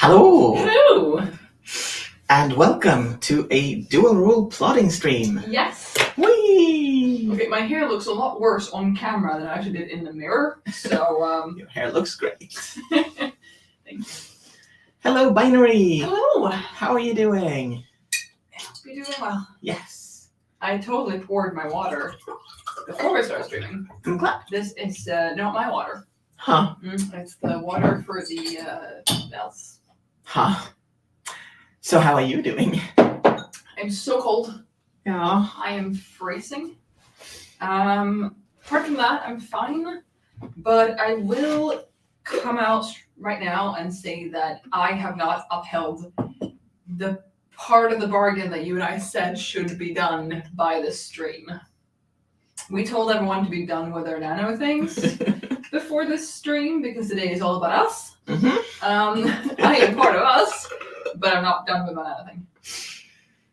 Hello! Hello! And welcome to a dual rule plotting stream. Yes. Whee! Okay, my hair looks a lot worse on camera than I actually did in the mirror, so Your hair looks great. Thank you. Hello, Binary! Hello! How are you doing? You're doing well. Yes. I totally poured my water before I started streaming. I'm glad. This is not my water. Huh. It's the water for the bells. Huh. So how are you doing? I'm so cold. Yeah. I am freezing. Apart from that, I'm fine. But I will come out right now and say that I have not upheld the part of the bargain that you and I said should be done by the stream. We told everyone to be done with their nano things before this stream because today is all about us. I am part of us, but I'm not done with my nano thing.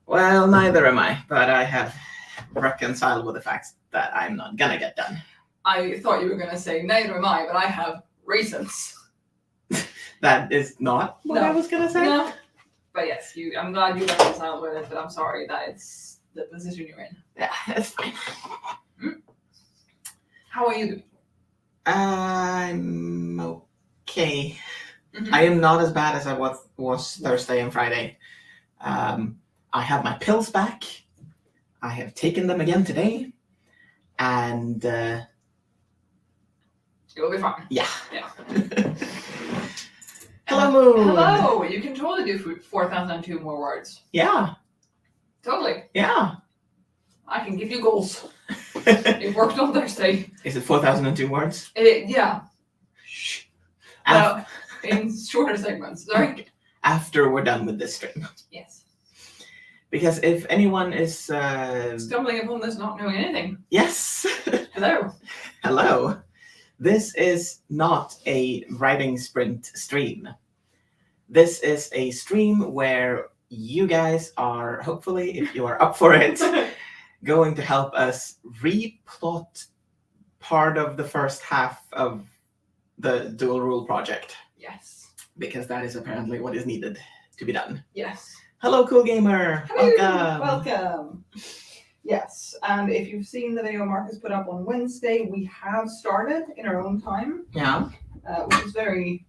Well, neither am I, but I have reconciled with the fact that I'm not gonna get done. I thought you were going to say neither am I, but I have reasons. That is not what I was gonna say. No. But yes, I'm glad you reconciled with it, but I'm sorry that it's the position you're in. Yeah, it's fine. How are you doing? I'm okay. Mm-hmm. I am not as bad as I was Thursday and Friday. I have my pills back. I have taken them again today. And You'll be fine. yeah. Yeah. Hello, Moon. Hello! You can totally do 4,002 more words. Yeah. Totally. Yeah. I can give you goals. It worked on Thursday. Is it 4,002 words? Yeah. Af- Well, in shorter segments. Sorry. After we're done with this stream. Yes. Because if anyone is... Stumbling upon this not knowing anything. Yes. Hello. Hello. This is not a writing sprint stream. This is a stream where you guys are, hopefully, if you are up for it, going to help us replot part of the first half of the dual rule project. Yes. Because that is apparently what is needed to be done. Yes. Hello, Cool Gamer. Hello. Welcome. Yes, and if you've seen the video Marcus put up on Wednesday, we have started in our own time, Yeah. which is very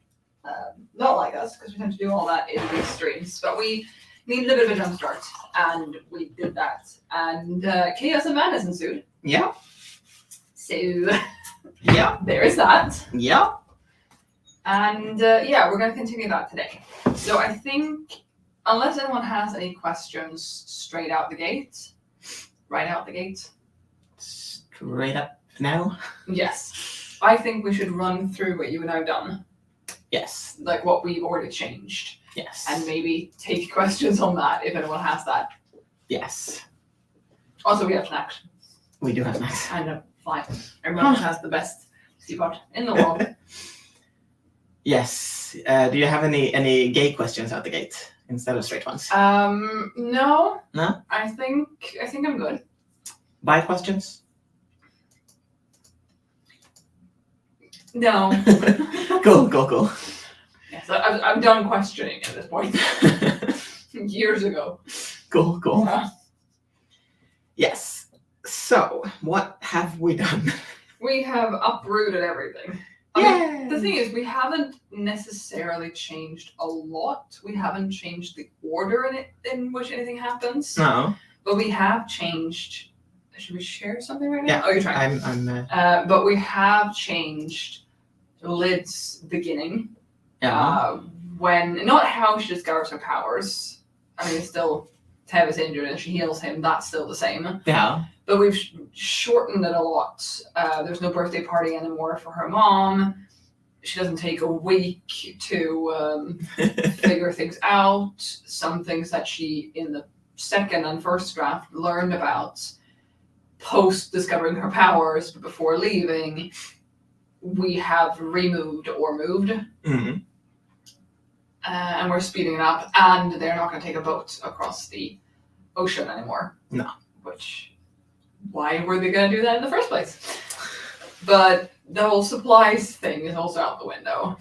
not like us because we tend to do all that in these streams. But we needed a bit of a jump start, and we did that. And chaos and madness ensued. Yeah. So Yeah. there is that. Yeah. And yeah, we're going to continue that today. So I think, unless anyone has any questions straight out the gate. Right out the gate. Straight up now. Yes. I think we should run through what you and I have done. Yes. Like what we've already changed. Yes. And maybe take questions on that if anyone has that. Yes. Also, we have snacks. We do have snacks. I know. Fine. Everyone has the best teapot in the world. Yes. Do you have any gay questions out the gate instead of straight ones? No. No? I think I'm good. Bi questions? No. Cool. Yes, I'm done questioning at this point. Years ago. Cool. Yeah. Yes. So, what have we done? We have uprooted everything. The thing is, we haven't necessarily changed a lot. We haven't changed the order in which anything happens. No. But we have changed. Should we share something right now? Yeah. Oh, you're trying. I'm. But we have changed Lid's beginning. Yeah. When not how she discovers her powers. I mean, it's still Tev is injured and she heals him. That's still the same. Yeah. But we've shortened it a lot. There's no birthday party anymore for her mom. She doesn't take a week to figure things out. Some things that she, in the second and first draft, learned about post discovering her powers, but before leaving, we have removed or moved. Mm-hmm. And we're speeding it up. And they're not going to take a boat across the ocean anymore. No. Which... why were they going to do that in the first place? But the whole supplies thing is also out the window.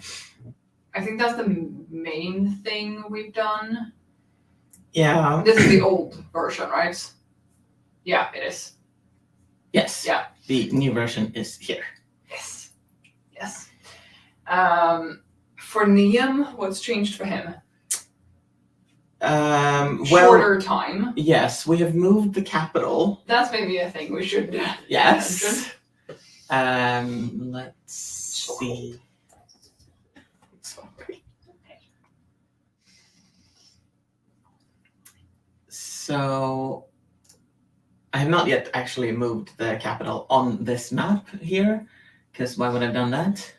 I think that's the main thing we've done. Yeah. This is the old version, right? Yeah, it is. Yes. Yeah. The new version is here. Yes. Yes. For Liam, what's changed for him? Well, Shorter time. yes, we have moved the capital. That's maybe a thing we should mention. Yes. Let's see. Sorry. So, I have not yet actually moved the capital on this map here, because why would I have done that?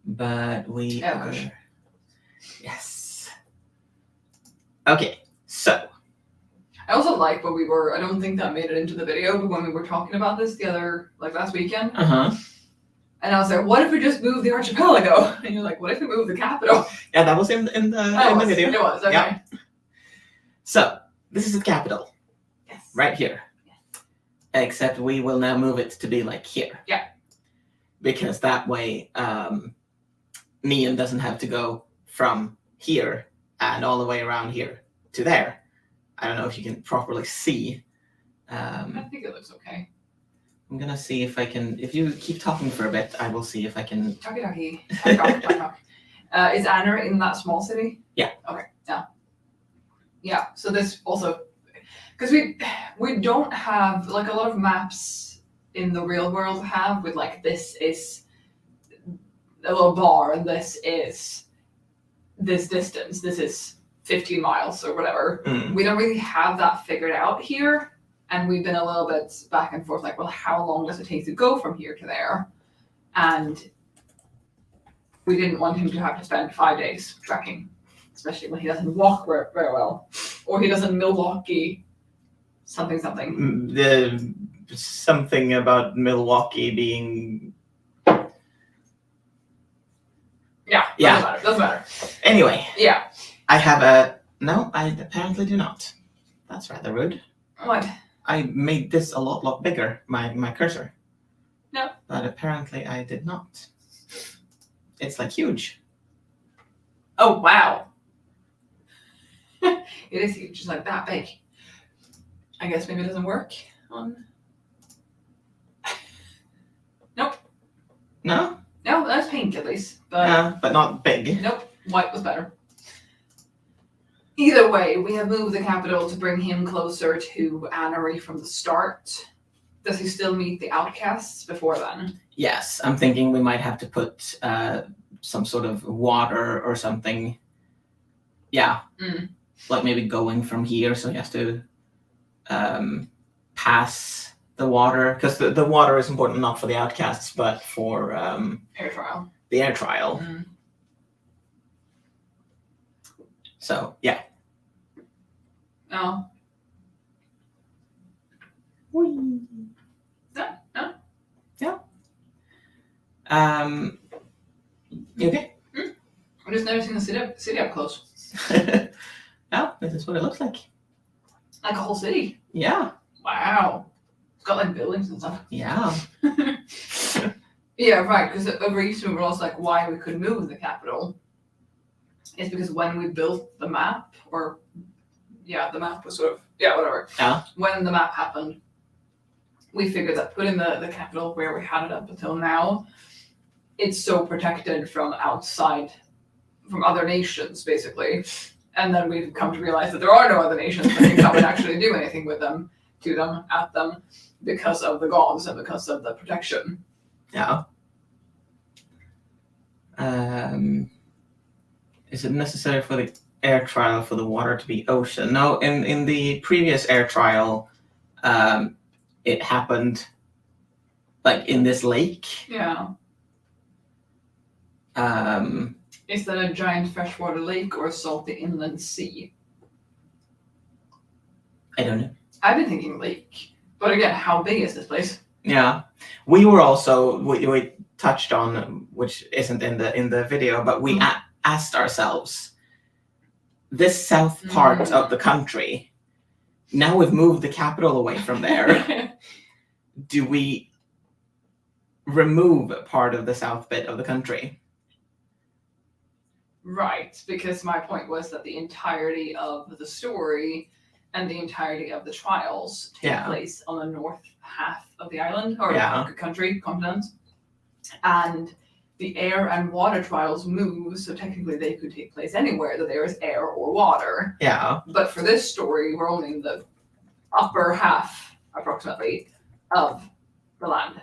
But we are... Yes. Okay, so. I also like when we were, I don't think that made it into the video, but when we were talking about this last weekend, Uh-huh. and I was like, what if we just move the archipelago? And you're like, what if we move the capital? Yeah, that was in the video. It was, okay. Yeah. So, this is the capital. Yes. Right here. Yes. Except we will now move it to be like here. Yeah. Because that way, Nian doesn't have to go from here and all the way around here to there. I don't know if you can properly see. I think it looks okay. I'm gonna see if I can. If you keep talking for a bit, I will see if I can. Talkie. Talk. Is Anna in that small city? Yeah. Okay. Yeah. Yeah. So this also, because we don't have like a lot of maps in the real world have with like this is a little bar and this is this distance. This is 15 miles or whatever. Mm. We don't really have that figured out here. And we've been a little bit back and forth, like, well, how long does it take to go from here to there? And we didn't want him to have to spend 5 days trekking, especially when he doesn't walk very well. Or he doesn't Milwaukee something. The something about Milwaukee being. Yeah. Doesn't matter. Anyway. Yeah. I have a. No, I apparently do not. That's rather rude. What? I made this a lot bigger, my cursor. No. But apparently I did not. It's like huge. Oh, wow. It is huge, just like that big. I guess maybe it doesn't work on... Nope. No? No, that's pink at least. But not big. Nope, white was better. Either way, we have moved the capital to bring him closer to Annery from the start. Does he still meet the outcasts before then? Yes, I'm thinking we might have to put some sort of water or something. Yeah, like maybe going from here, so he has to pass the water, because the water is important not for the outcasts, but for air trial. The air trial. So yeah. Oh. Whee. No. Yeah. You okay? I'm just noticing the city up close. Yeah, this is what it looks like. Like a whole city. Yeah. Wow. It's got like buildings and stuff. Yeah. Yeah, right. Because the reason we're also like why we could move the capital is because when we built the map, the map was sort of whatever. Yeah. When the map happened, we figured that putting the capital where we had it up until now, it's so protected from outside, from other nations, basically. And then we've come to realize that there are no other nations that can come and actually do anything with them, to them, at them, because of the gods and because of the protection. Yeah. Is it necessary for the air trial for the water to be ocean? No, in the previous air trial, it happened like in this lake. Yeah. Is that a giant freshwater lake or a salty inland sea? I don't know. I've been thinking lake. But again, how big is this place? Yeah. We were also, we touched on, which isn't in the video, but we asked ourselves, this south part of the country, now we've moved the capital away from there, do we remove part of the south bit of the country? Right, because my point was that the entirety of the story and the entirety of the trials take Yeah. place on the north half of the island, or Yeah. continent. And the air and water trials move, so technically they could take place anywhere that there is air or water. Yeah. But for this story, we're only in the upper half, approximately, of the land.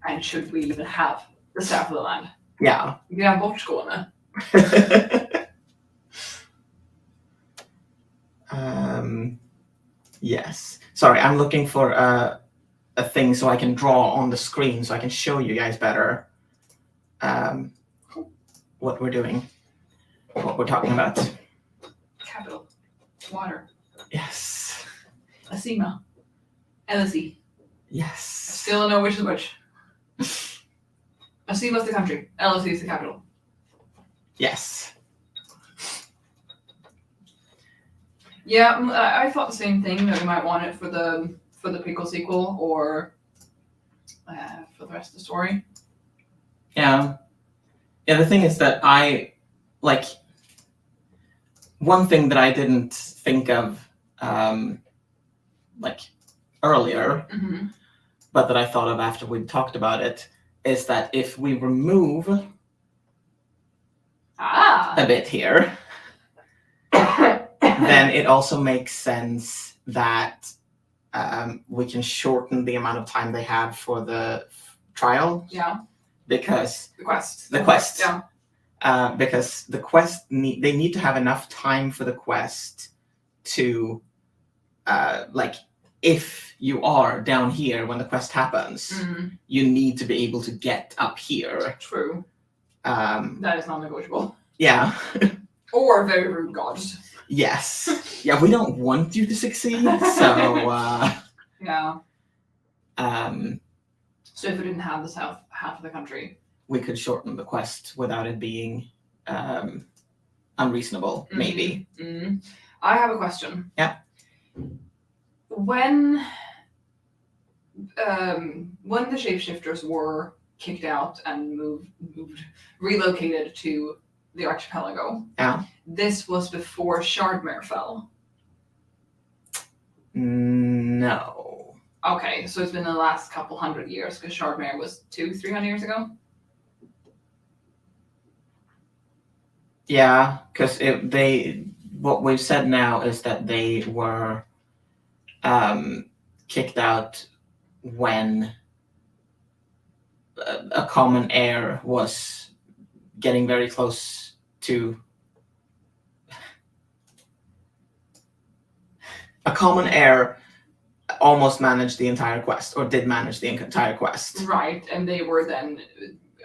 And should we even have the south of the land? Yeah. Vi har bortskåne. Yes. Sorry, I'm looking for a thing so I can draw on the screen so I can show you guys better what we're doing, what we're talking about. Capital. Water. Yes. Asima. LSE. Yes. Still don't know which is which. Asima's the country. LSE is the capital. Yes. Yeah, I thought the same thing, that we might want it for the prequel sequel or for the rest of the story. Yeah. Yeah, the thing is that one thing that I didn't think of earlier, Mm-hmm. but that I thought of after we talked about it, is that if we remove a bit here, then it also makes sense that we can shorten the amount of time they have for the trial. Yeah. Because the quest. Yeah. Because the quest they need to have enough time for the quest to if you are down here when the quest happens, you need to be able to get up here. True. That is non-negotiable. Yeah. Or very rude gods. Yes. Yeah, we don't want you to succeed, so yeah. So if we didn't have the south half of the country, we could shorten the quest without it being unreasonable, maybe. Mm-hmm. I have a question. Yeah. When the shapeshifters were kicked out and relocated to the archipelago, yeah, this was before Shardmere fell. No. Okay, so it's been the last couple hundred years, because Shardmere was 200-300 years ago. Yeah, because what we've said now is that they were kicked out when a common heir was getting very close to a common heir almost managed the entire quest, or did manage the entire quest. Right, and they were then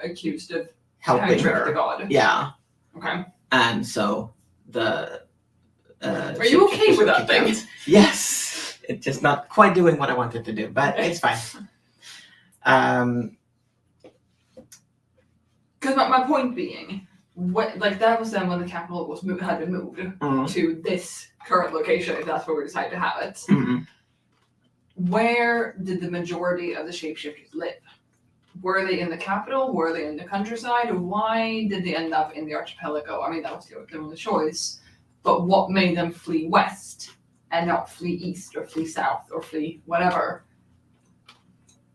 accused of helping tricked her. the god. Yeah. Okay. And so the are you okay with that thing? Yes. It's just not quite doing what I wanted to do, but it's fine. Because my point being, that was then when the capital had been moved to this current location, if that's where we decided to have it. Mm-hmm. Where did the majority of the shapeshifters live? Were they in the capital? Were they in the countryside? Why did they end up in the archipelago? I mean, that was their only choice. But what made them flee west and not flee east or flee south or flee whatever?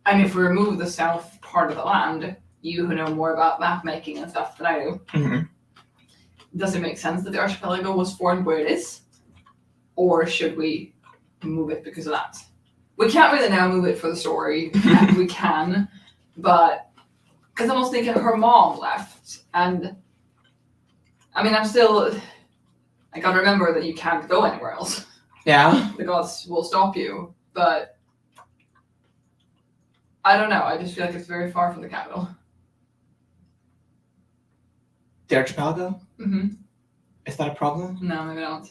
And if we remove the south part of the land, you who know more about map making and stuff than I do, does it make sense that the archipelago was formed where it is? Or should we move it because of that? We can't really now move it for the story. We can, but because I'm also thinking her mom left, and I mean, I gotta remember that you can't go anywhere else. Yeah. The gods will stop you, but I don't know. I just feel like it's very far from the capital. The archipelago? Mm-hmm. Is that a problem? No, maybe not.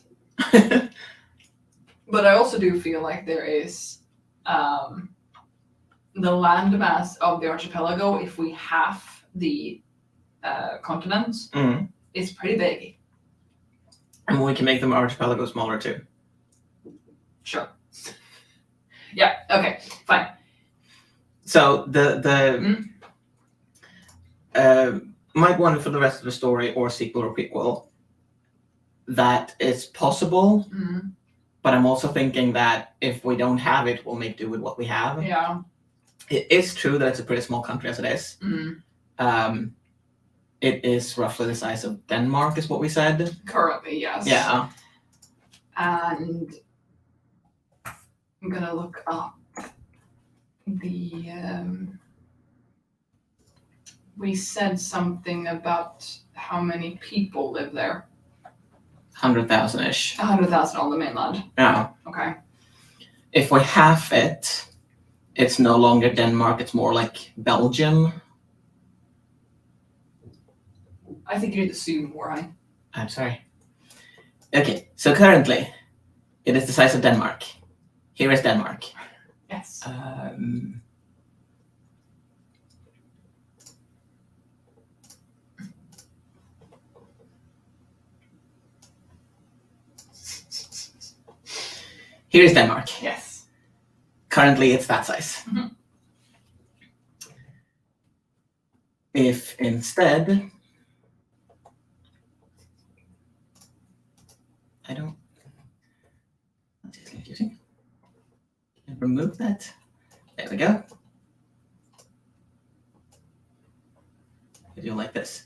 But I also do feel like there is the landmass of the archipelago, if we half the continent, is pretty big. And we can make them archipelago smaller too. Sure. Yeah, okay, fine. So might want it for the rest of the story or sequel or prequel. that it's possible, Mm. but I'm also thinking that if we don't have it, we'll make do with what we have. Yeah. It is true that it's a pretty small country as it is. Mm. It is roughly the size of Denmark, is what we said. Currently, yes. Yeah. And I'm gonna look up the. We said something about how many people live there. 100,000-ish. 100,000 on the mainland. Yeah. Okay. If we half it, it's no longer Denmark, it's more like Belgium. I think you need to zoom more, right? I'm sorry. Okay, so currently, it is the size of Denmark. Here is Denmark. Yes. Here is Denmark. Yes. Currently, it's that size. Mhm. If instead, that's just confusing. Remove that. There we go. I do like this.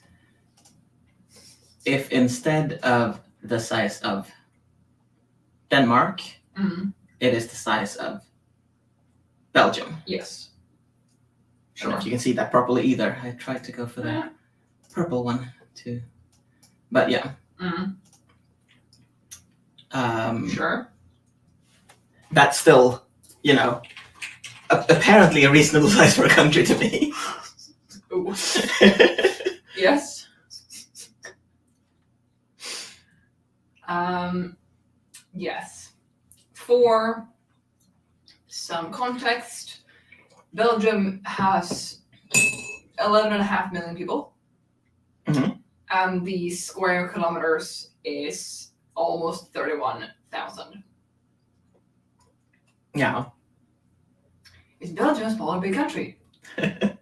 If instead of the size of Denmark, Mm. it is the size of Belgium. Yes. I don't know Sure. if you can see that properly either. I tried to go for the purple one too. But yeah. Mm. Um, Sure. That's still, apparently a reasonable size for a country to me. Ooh. Yes. Yes. For some context, Belgium has 11.5 million people. Mhm. And the square kilometers is almost 31,000. Yeah. Is Belgium a small or big country?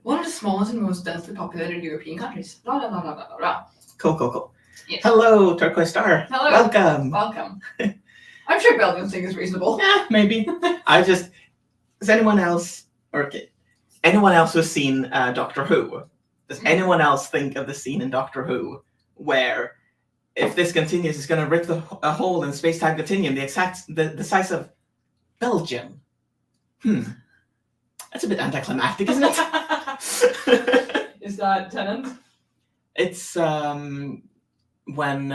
One of the smallest and most densely populated European countries. Blah, blah, blah, blah, blah, blah. Cool. Yes. Hello, Turquoise Star. Hello. Welcome. Welcome. I'm sure Belgium's thing is reasonable. Yeah, maybe. Does anyone else who's seen Doctor Who? Does anyone else think of the scene in Doctor Who where if this continues, it's going to rip a hole in space-time continuum the size of Belgium? That's a bit anticlimactic, isn't it? Is that Tennant? It's when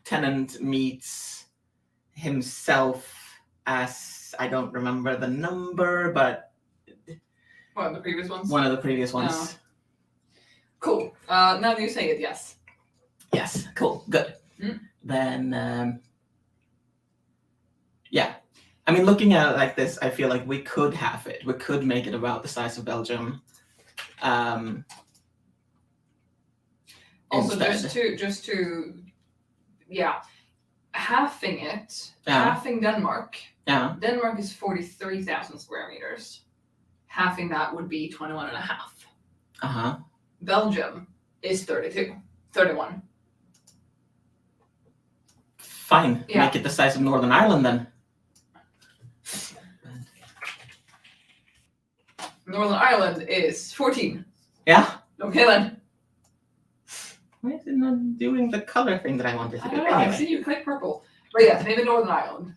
Tennant meets himself as, I don't remember the number, but One of the previous ones? one of the previous ones. No. Cool. Now that you say it, yes. Yes, cool, good. Mm. Then, yeah. I mean, looking at it like this, I feel like we could have it. We could make it about the size of Belgium. Also, instead. just to, halving it, Yeah. halving Denmark. Yeah. Denmark is 43,000 square meters. Halving that would be 21.5. Uh-huh. Belgium is 31. Fine. Yeah. Make it the size of Northern Ireland then. Northern Ireland is 14. Yeah. Okay then. Why is it not doing the color thing that I wanted to I do? don't know, I Anyway. see you click purple. But yes, maybe Northern Ireland.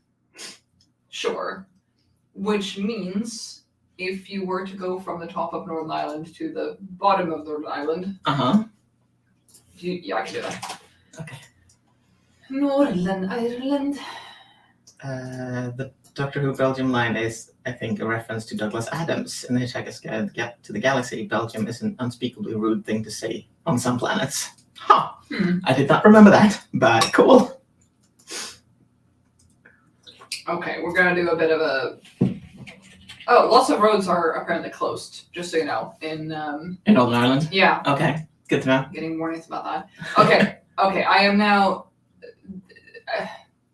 Sure. Which means if you were to go from the top of Northern Ireland to the bottom of Northern Ireland, Uh-huh. I can do that. Okay. Northern Ireland. The Doctor Who Belgium line is, I think, a reference to Douglas Adams in the Hitchhiker's Guide to the Galaxy. Belgium is an unspeakably rude thing to say on some planets. Huh. I did not remember that, but cool. Okay, we're gonna do a bit of a. Oh, lots of roads are apparently closed. Just so you know, in In Northern Ireland? yeah, Okay, good to know. getting warnings about that. Okay, I am now.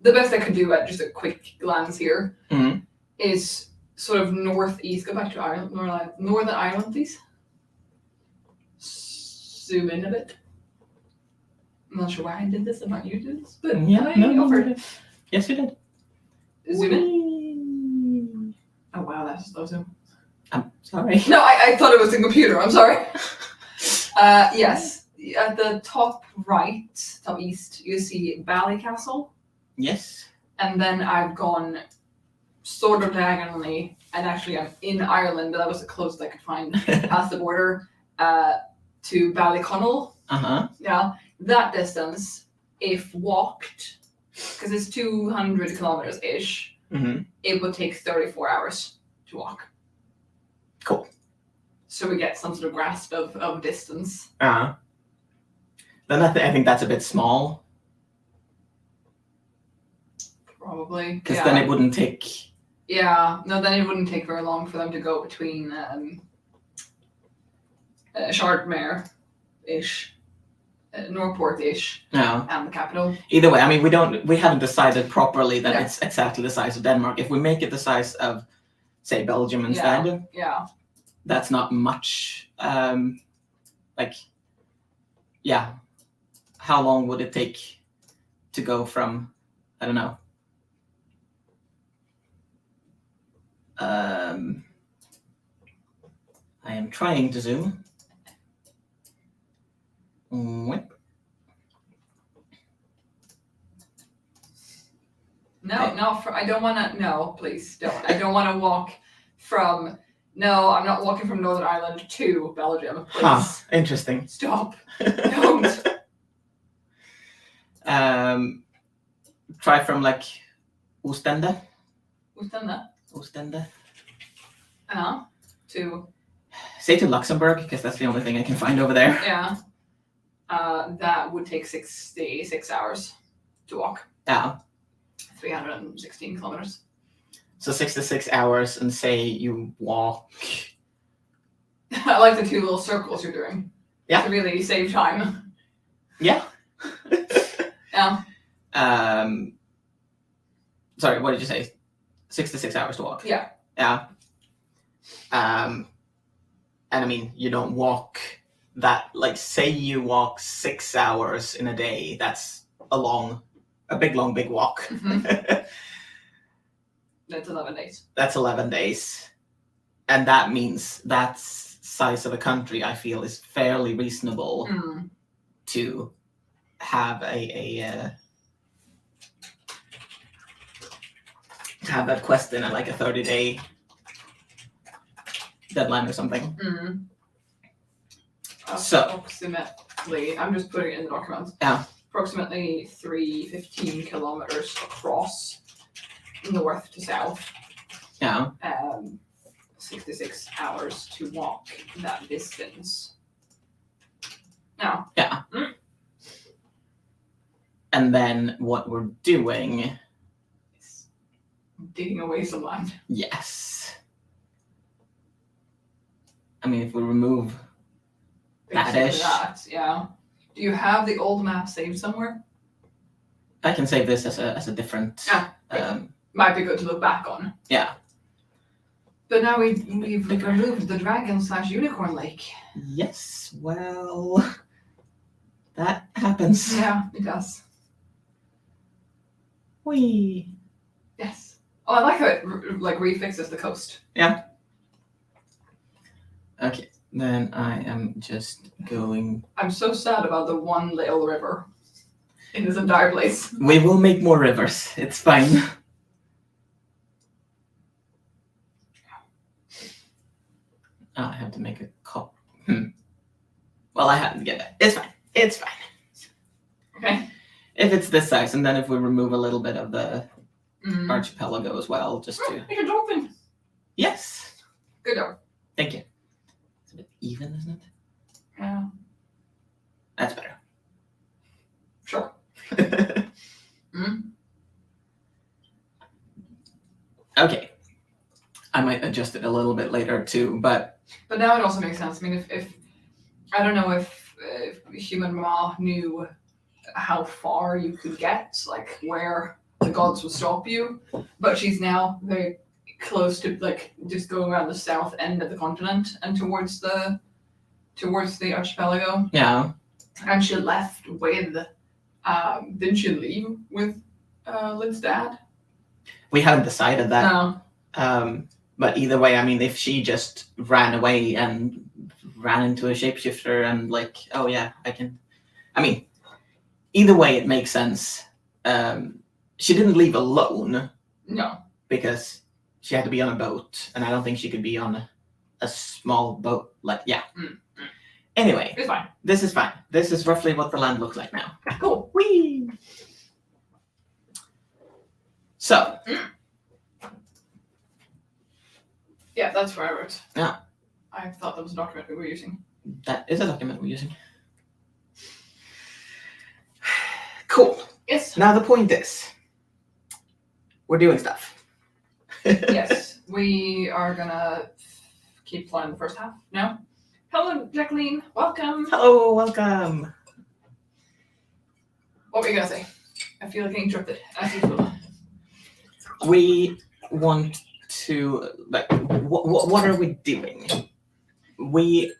The best I could do at just a quick glance here Mhm. is sort of northeast. Go back to Ireland, Northern Ireland, please. Zoom in a bit. I'm not sure why I did this and not you did this, but Yeah, I no, offered. Yes, you did. Zoom in. Oh wow, that's slow zoom. I'm sorry. No, I thought it was the computer. I'm sorry. Yes, at the top right, top east, you see Bally Castle, Yes. and then I've gone sort of diagonally, and actually I'm in Ireland, but that was the closest I could find past the border, to Ballyconnell. Yeah, that distance, if walked, because it's 200 kilometers ish, it would take 34 hours to walk. Cool. So we get some sort of grasp of distance. Then I think that's a bit small. Probably. Because then it wouldn't take. Yeah, no, then it wouldn't take very long for them to go between Shardmere-ish, Norport-ish, No. and the capital. Either way, I mean, we haven't decided properly that Yeah. it's exactly the size of Denmark. If we make it the size of, say, Belgium instead, Yeah. that's not much. How long would it take to go from, I don't know. I am trying to zoom. Whip. No, I don't want to. No, please don't. I don't want to walk from. No, I'm not walking from Northern Ireland to Belgium. Please. Interesting. Stop. Don't. Try from like Ostende. Ostende. To. Say to Luxembourg, because that's the only thing I can find over there. Yeah. That would take 66 hours to walk. Yeah. 316 kilometers. So 66 hours, and say you walk. I like the two little circles you're doing. Yeah. To really save time. Yeah. Yeah. Sorry, what did you say? 66 hours to walk. Yeah. Yeah. And I mean, you don't walk that, like, say you walk 6 hours in a day, that's a big walk. Mm-hmm. That's 11 days. That's 11 days. And that means that size of a country, I feel, is fairly reasonable to have have that quest in like a 30-day deadline or something. So approximately, I'm just putting it in the document. Yeah. Approximately 315 kilometers across, north to south. Yeah. 66 hours to walk that distance. Now. Yeah. And then what we're doing is digging away some land. Yes. I mean, if we remove that-ish. Yeah. Do you have the old map saved somewhere? I can save this as a different. Might be good to look back on. Yeah. But now we've removed the dragon/unicorn lake. Yes. Well, that happens. Yeah, it does. Whee. Yes. Oh, I like how it refixes the coast. Yeah. Okay. Then I am just going. I'm so sad about the one little river in this entire place. We will make more rivers. It's fine. Oh, I have to make a call. Well, I have to get it. It's fine. It's fine. Okay. If it's this size, and then if we remove a little bit of the archipelago as well, just to. It's a dolphin. Yes. Good job. Thank you. It's a bit even, isn't it? Yeah. That's better. Sure. Okay. I might adjust it a little bit later too, but now it also makes sense. I mean, if I don't know if human Ma knew how far you could get, like where the gods would stop you, but she's now very close to like just going around the south end of the continent and towards the archipelago. Yeah. And she left with Didn't she leave with Lid's dad? We haven't decided that. No. But either way, I mean, if she just ran away and ran into a shapeshifter and like, oh yeah, I can. I mean, either way, it makes sense. She didn't leave alone No. because she had to be on a boat, and I don't think she could be on a small boat. Like, yeah. Anyway, It's fine. this is fine. This is roughly what the land looks like now. Cool. Whee! So, Yeah, that's what I wrote. Yeah. I thought that was a document we were using. that is a document we're using. Cool. Yes. Now the point is, we're doing stuff. Yes. We are gonna keep playing the first half. No? Hello, Jacqueline. Welcome. Hello, welcome. What were you gonna say? I feel like I interrupted, as usual. We want to, like, what are we doing? We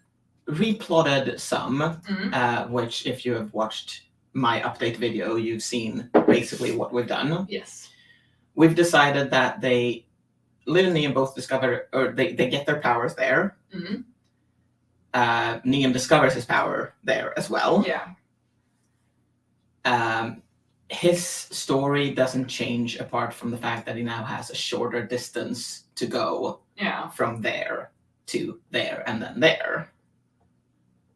replotted some, Mhm. which if you have watched my update video, you've seen basically what we've done. Yes. We've decided that Lid and Niam both discover, or they get their powers there. Mhm. Niam discovers his power there as well. Yeah. His story doesn't change apart from the fact that he now has a shorter distance to go Yeah. from there to there and then there.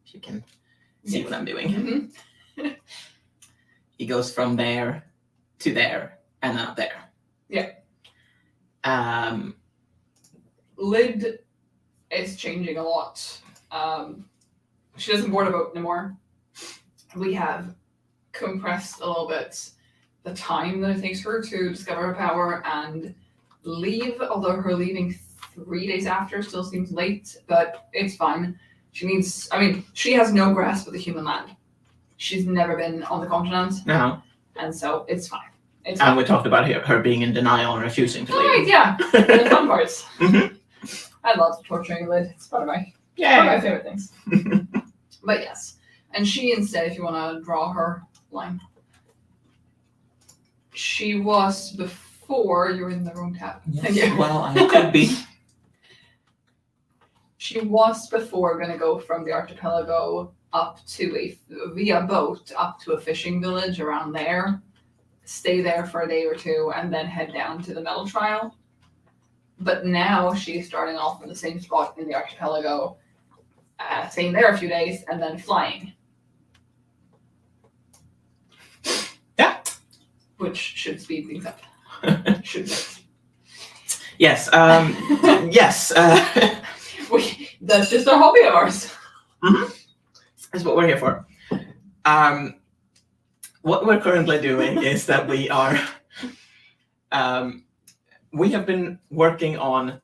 If you can see Yes. what I'm doing. Mhm. He goes from there to there and then up there. Yeah. Lid is changing a lot. She doesn't board a boat anymore. We have compressed a little bit the time that it takes her to discover her power and leave, although her leaving 3 days after still seems late, but it's fine. She has no grasp of the human land. She's never been on the continent, No. and so it's fine. It's And fine. we talked about her being in denial and refusing to All right, leave. yeah. The fun parts. Mhm. I love torturing Lid. It's one of my favorite things. But yes. And she instead, if you want to draw her line, she was before, you're in the wrong tab. Thank you. Well, I could be. She was before going to go from the archipelago up to via boat up to a fishing village around there, stay there for a day or two, and then head down to the metal trial. But now she's starting off in the same spot in the archipelago, staying there a few days, and then flying. Yeah. Which should speed things up. Should it? Yes. Yes. That's just a hobby of ours. That's what we're here for. What we're currently doing is that we are. We have been working on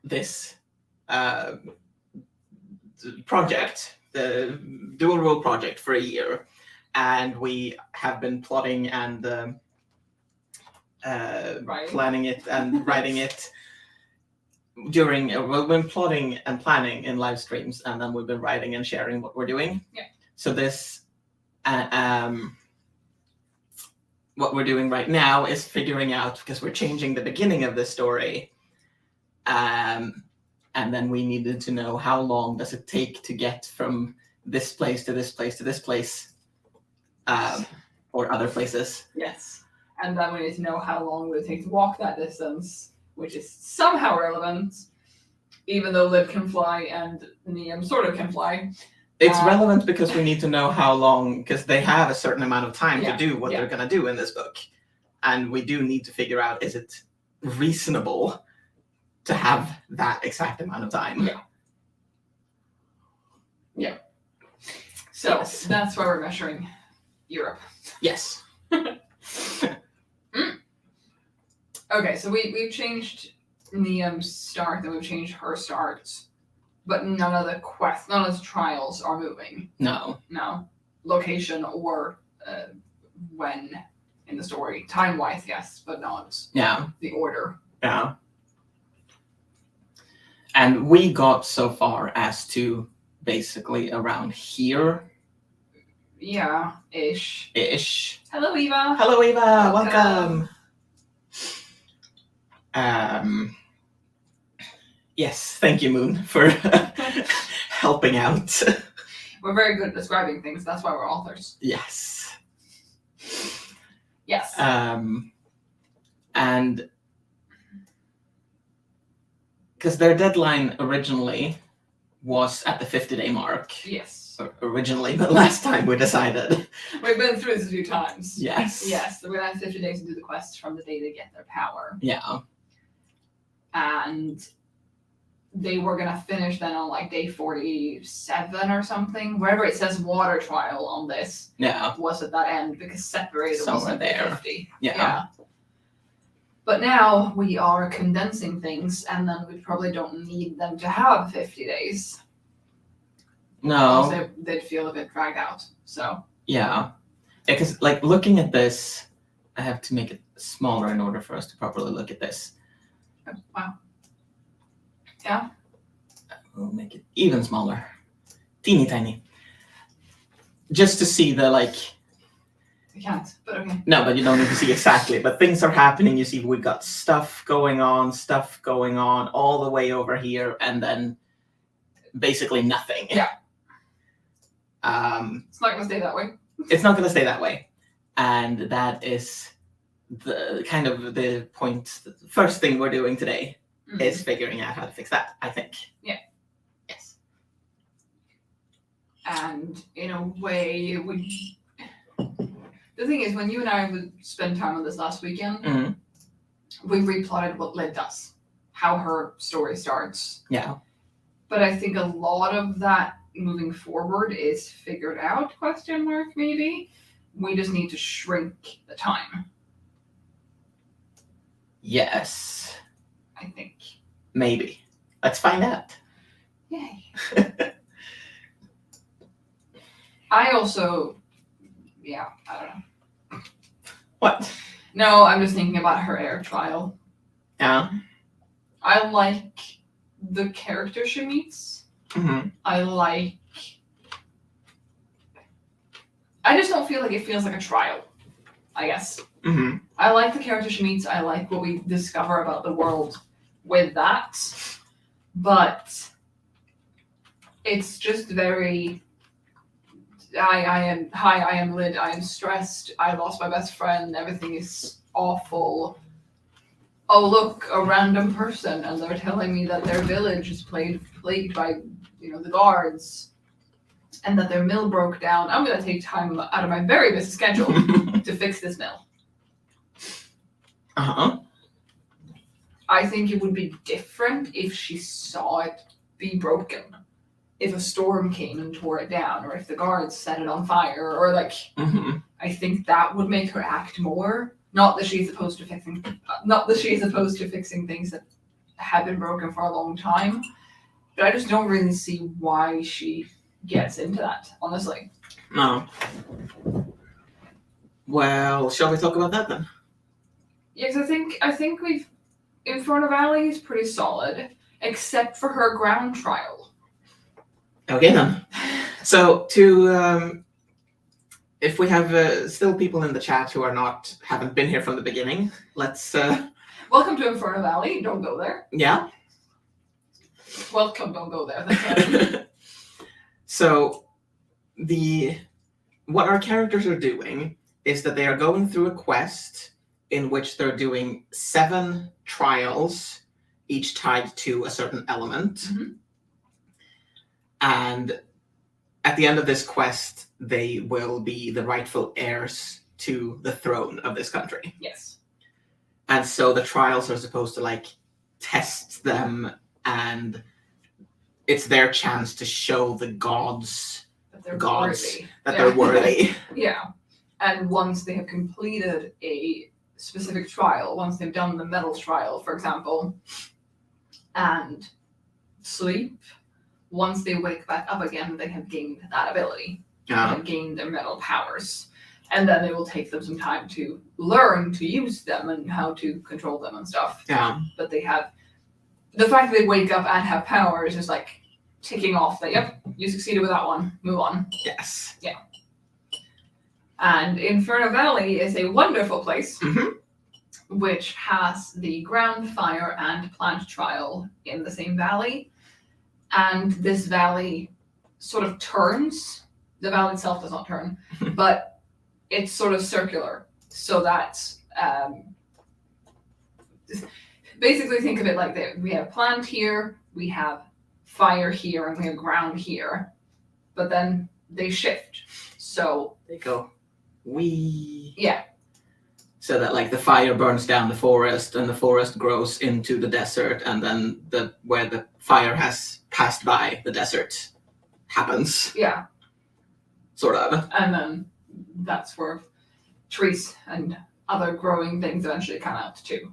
this project, the dual role project, for a year, and we have been plotting and planning it and writing it during. We've been plotting and planning in live streams, and then we've been writing and sharing what we're doing. Yeah. So this. What we're doing right now is figuring out, because we're changing the beginning of the story, and then we needed to know how long does it take to get from this place to this place to this place, or other places. Yes. And then we need to know how long will it take to walk that distance, which is somehow relevant, even though Lid can fly and Niam sort of can fly. It's relevant because we need to know how long, because they have a certain amount of time to do what they're going to do in this book. And we do need to figure out, is it reasonable to have that exact amount of time? Yeah. So that's why we're measuring Europe. Yes. Okay, so we've changed Niam's start and we've changed her start. But none of the trials are moving. No. Location or when in the story. Time-wise, yes, but not the order. Yeah. And we got so far as to basically around here. Yeah, ish. Ish. Hello, Eva. Hello, Eva. Welcome. Welcome. Yes, thank you, Moon, for helping out. We're very good at describing things. That's why we're authors. Yes. Yes. And because their deadline originally was at the 50-day mark. Yes. Originally, but last time we decided. We've been through this a few times. Yes. Yes. We're gonna have 50 days to do the quest from the day they get their power. Yeah. And they were gonna finish then on like day 47 or something. Wherever it says water trial on this Yeah. was at that end because separated was Somewhere at there. 50. Yeah. But now we are condensing things and then we probably don't need them to have 50 days. No. Because they'd feel a bit dragged out. So Yeah. Because like looking at this, I have to make it smaller in order for us to properly look at this. wow. Yeah. We'll make it even smaller. Teeny tiny. Just to see the like. I can't, but okay. No, but you don't need to see exactly. But things are happening. You see, we got stuff going on all the way over here, and then basically nothing. Yeah. It's not gonna stay that way. It's not gonna stay that way, and that is the kind of the point. The first thing we're doing today is figuring out how to fix that. I think. Yeah. Yes. And in a way, the thing is, when you and I would spend time on this last weekend, we replotted what Lid does, how her story starts. Yeah. But I think a lot of that moving forward is figured out, ? Maybe. We just need to shrink the time. Yes. I think. Maybe. Let's find out. Yay. I also, I don't know. What? No, I'm just thinking about her air trial. Yeah. I like the character she meets. I just don't feel like it feels like a trial, I guess. I like the character she meets. I like what we discover about the world with that. But it's just very... I am Lid, I am stressed, I lost my best friend, everything is awful. Oh look, a random person, and they're telling me that their village is plagued by, the guards, and that their mill broke down. I'm gonna take time out of my very busy schedule to fix this mill. I think it would be different if she saw it be broken. If a storm came and tore it down, or if the guards set it on fire, or I think that would make her act more. Not that she's opposed to fixing things that have been broken for a long time, but I just don't really see why she gets into that, honestly. No. Well, shall we talk about that then? Yeah, because I think Inferno Valley is pretty solid, except for her ground trial. Okay then. So if we have still people in the chat who haven't been here from the beginning, let's. Welcome to Inferno Valley. Don't go there. Yeah. Welcome. Don't go there. That's right. So what our characters are doing is that they are going through a quest in which they're doing 7 trials, each tied to a certain element. And at the end of this quest, they will be the rightful heirs to the throne of this country. Yes. And so the trials are supposed to test them, and it's their chance to show the gods that they're worthy. Yeah. And once they have completed a specific trial, once they've done the metal trial, for example, and sleep, once they wake back up again, they have gained that ability. They have gained their metal powers. And then it will take them some time to learn to use them and how to control them and stuff. Yeah. But they have... The fact that they wake up and have powers is ticking off that, yep, you succeeded with that one. Move on. Yes. Yeah. And Inferno Valley is a wonderful place, Mhm. which has the ground, fire, and plant trial in the same valley. And this valley sort of turns. The valley itself does not turn, but it's sort of circular. So that basically think of it like that. We have plant here, we have fire here, and we have ground here. But then they shift. So They go, wee. yeah. So that like the fire burns down the forest and the forest grows into the desert, and then where the fire has passed by, the desert happens. Yeah. Sort of. And then that's where trees and other growing things eventually come out too.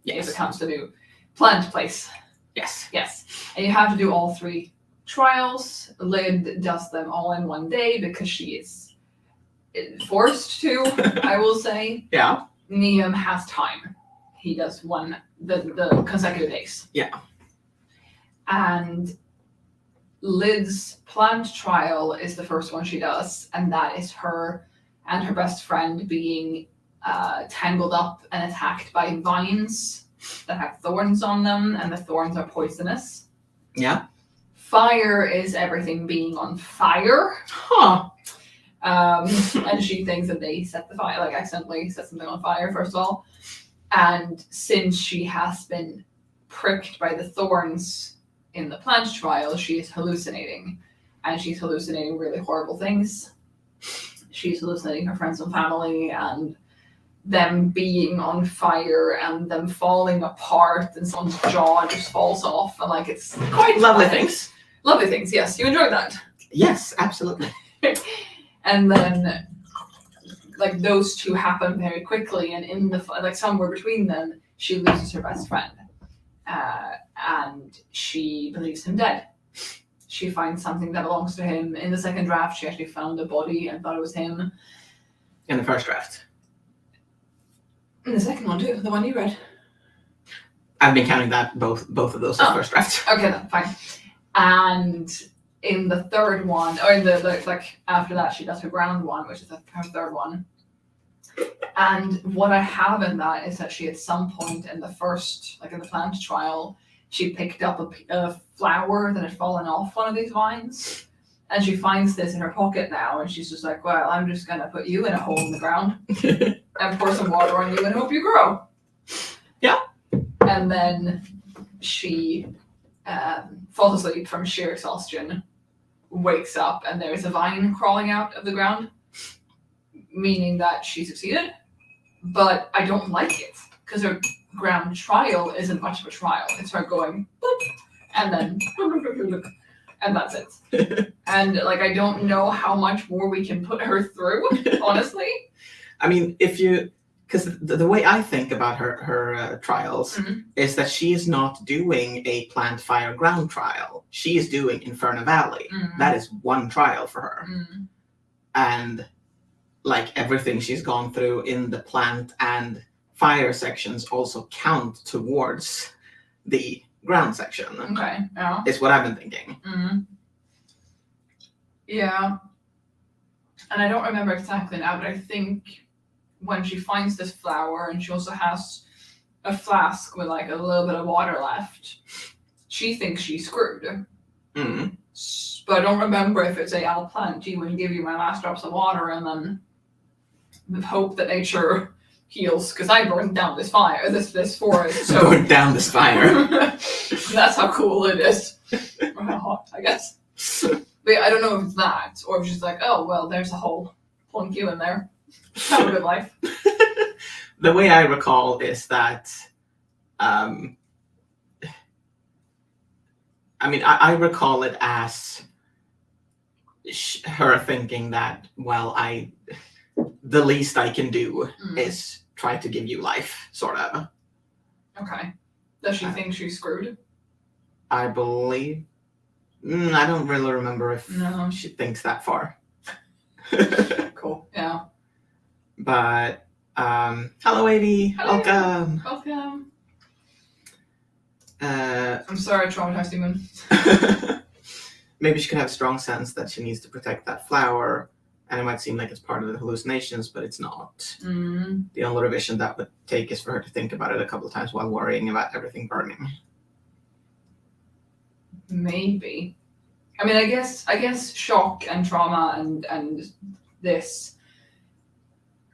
Yes. If it comes to the plant place. Yes. Yes. And you have to do all 3 trials. Lyd does them all in one day because she is forced to, I will say. Yeah. Niam has time. He does the consecutive days. Yeah. And Lyd's plant trial is the first one she does, and that is her and her best friend being tangled up and attacked by vines that have thorns on them, and the thorns are poisonous. Yeah. Fire is everything being on fire. Huh. And she thinks that they set the fire, like accidentally set something on fire, first of all. And since she has been pricked by the thorns in the plant trial, she is hallucinating. And she's hallucinating really horrible things. She's hallucinating her friends and family and them being on fire and them falling apart and someone's jaw just falls off. And like it's quite Lovely fun. things. Lovely things, yes. You enjoyed that? Yes, absolutely. And then like those 2 happen very quickly, and in the like somewhere between them she loses her best friend, and she believes him dead. She finds something that belongs to him. In the second draft she actually found a body and thought it was him. In the first draft. In the second one too, the one you read. I've been counting that both of those as first drafts. Okay then, fine. And in the third one, or in the like after that, she does her ground one, which is her third one. And what I have in that is that she at some point in the first, like in the plant trial, she picked up a flower that had fallen off one of these vines, and she finds this in her pocket now, and she's just like, well, I'm just gonna put you in a hole in the ground and pour some water on you and hope you grow. Yeah. And then she falls asleep from sheer exhaustion, wakes up, and there's a vine crawling out of the ground, meaning that she succeeded. But I don't like it, because her ground trial isn't much of a trial. It's her going, boop, and then, and that's it. And like, I don't know how much more we can put her through, honestly. I mean, because the way I think about her trials is that she is not doing a plant, fire, ground trial. She is doing Inferno Valley. That is one trial for her. And like everything she's gone through in the plant and fire sections also count towards the ground section. Okay, yeah. Is what I've been thinking. Yeah. And I don't remember exactly now, but I think when she finds this flower, and she also has a flask with like a little bit of water left, she thinks she's screwed. But I don't remember if it's I'll plant you and give you my last drops of water and then hope that nature heals, because I burned down this fire, this forest. So Burned down this fire. That's how cool it is. Or how hot, I guess. But yeah, I don't know if it's that, or if she's like, oh well, there's a hole. Plunk you in there. Have a good life. The way I recall is that, I I recall it as her thinking that, well, the least I can do is try to give you life, sort of. Okay. Does she think she's screwed? I believe. I don't really remember if she thinks that far. Cool. Yeah. But hello, Avy. Hello. Welcome. Welcome. I'm sorry I traumatized you, Moon. Maybe she could have a strong sense that she needs to protect that flower, And it might seem like it's part of the hallucinations, but it's not. Mm. The only revision that would take is for her to think about it a couple of times while worrying about everything burning. Maybe. I mean, I guess shock and trauma and this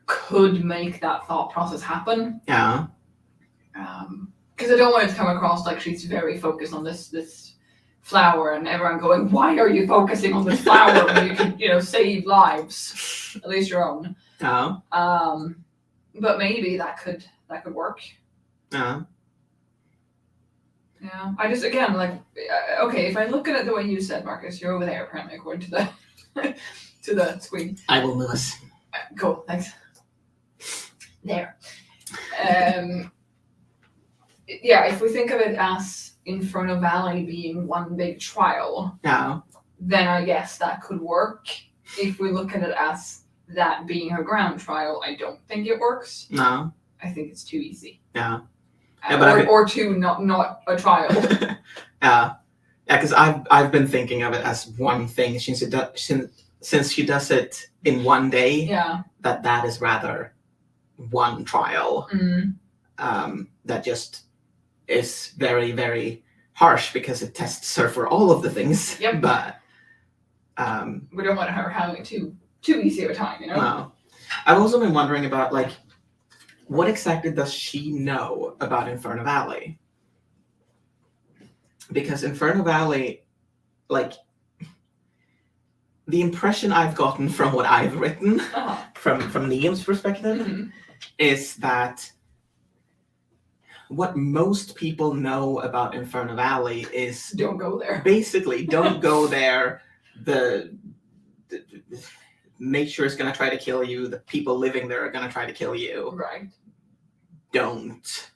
could make that thought process happen. Yeah. Because I don't want it to come across like she's very focused on this flower, and everyone going, "Why are you focusing on this flower when you can, save lives, at least your own?" Yeah. But maybe that could work. Yeah. Yeah. I just again okay. If I look at it the way you said, Marcus, you're over there apparently according to the to the screen. I will move us. Cool. Thanks. There. Yeah. If we think of it as Inferno Valley being one big trial, Yeah. then I guess that could work. If we look at it as that being her ground trial, I don't think it works. No. I think it's too easy. Yeah. Yeah, but or too not a trial. Yeah, because I've been thinking of it as one thing since she does it in one day. Yeah. That is rather one trial. That just is very, very harsh because it tests her for all of the things. Yep. But we don't want her having it too easy of a time, No. I've also been wondering about what exactly does she know about Inferno Valley? Because Inferno Valley, the impression I've gotten from what I've written, from Liam's perspective, is that what most people know about Inferno Valley is don't go there. Basically, don't go there. The nature is going to try to kill you. The people living there are going to try to kill you. Right. Don't.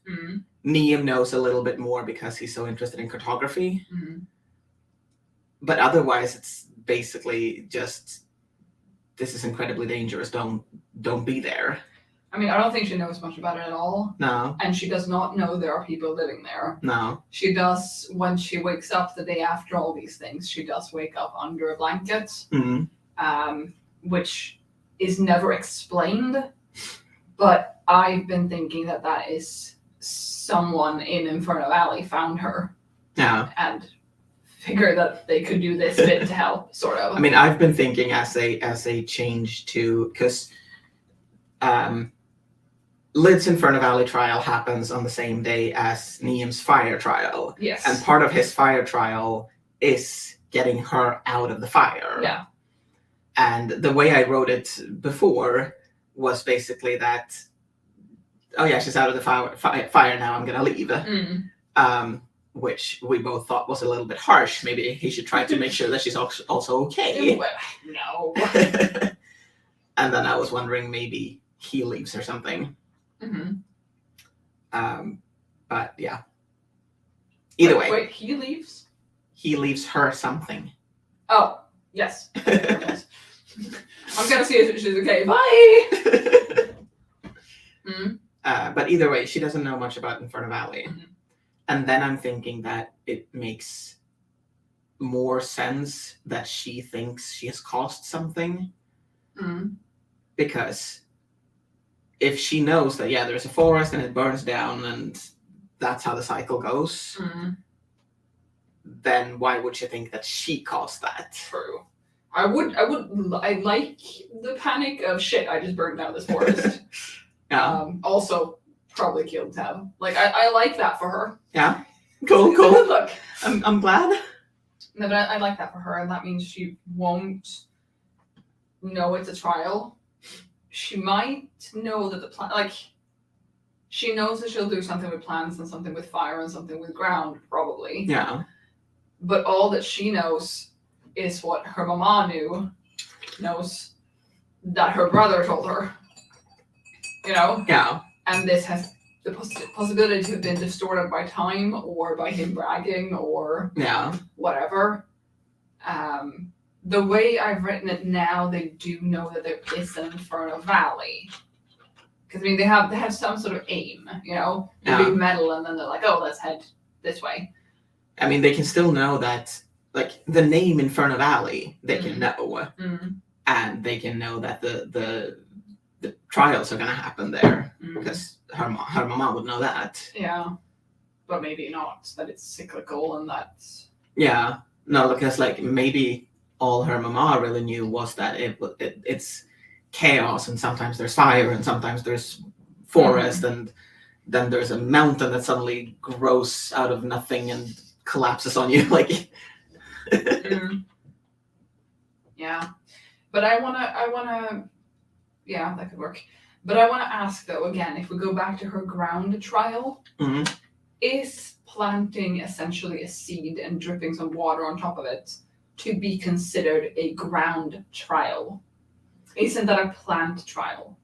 Liam knows a little bit more because he's so interested in cartography. But otherwise, it's basically just, this is incredibly dangerous. Don't be there. I mean, I don't think she knows much about it at all. No. And she does not know there are people living there. No. She does, when she wakes up the day after all these things, she does wake up under a blanket, which is never explained. But I've been thinking that is someone in Inferno Valley found her. Yeah. And figured that they could do this bit to help, sort of. I mean, I've been thinking as a change to, because Lid's Inferno Valley trial happens on the same day as Liam's fire trial. Yes. And part of his fire trial is getting her out of the fire. Yeah. And the way I wrote it before was basically that, oh yeah, she's out of the fire now, I'm gonna leave. Which we both thought was a little bit harsh. Maybe he should try to make sure that she's also okay. No. And then I was wondering maybe he leaves or something. But yeah. Either way. Wait, he leaves? He leaves her something. Oh, yes. I'm gonna see if she's okay. Bye! But either way, she doesn't know much about Inferno Valley. And then I'm thinking that it makes more sense that she thinks she has caused something. Because if she knows that, yeah, there's a forest and it burns down and that's how the cycle goes, then why would she think that she caused that? True. I like the panic of shit, I just burned down this forest. Yeah. Also, probably killed Tab. I like that for her. Yeah. Cool. Look. I'm glad. No, but I like that for her, and that means she won't know it's a trial. She might know that the plan, she knows that she'll do something with plants and something with fire and something with ground, probably. Yeah. But all that she knows is what her mama knows that her brother told her. Yeah. And this has the possibility to have been distorted by time or by him bragging or whatever. The way I've written it now, they do know that there is an Inferno Valley. Because, they have some sort of aim, The big medal, and then they're like, oh, let's head this way. They can still know that, the name Inferno Valley, they can know. and they can know that the trials are going to happen there, because her mama would know that. Yeah, but maybe not, that it's cyclical and that's... Yeah, no, because like maybe all her mama really knew was that it's chaos, and sometimes there's fire and sometimes there's forest, and then there's a mountain that suddenly grows out of nothing and collapses on you. Like, yeah, but I wanna, yeah, that could work. But I want to ask though, again, if we go back to her ground trial, is planting essentially a seed and dripping some water on top of it to be considered a ground trial? Isn't that a plant trial?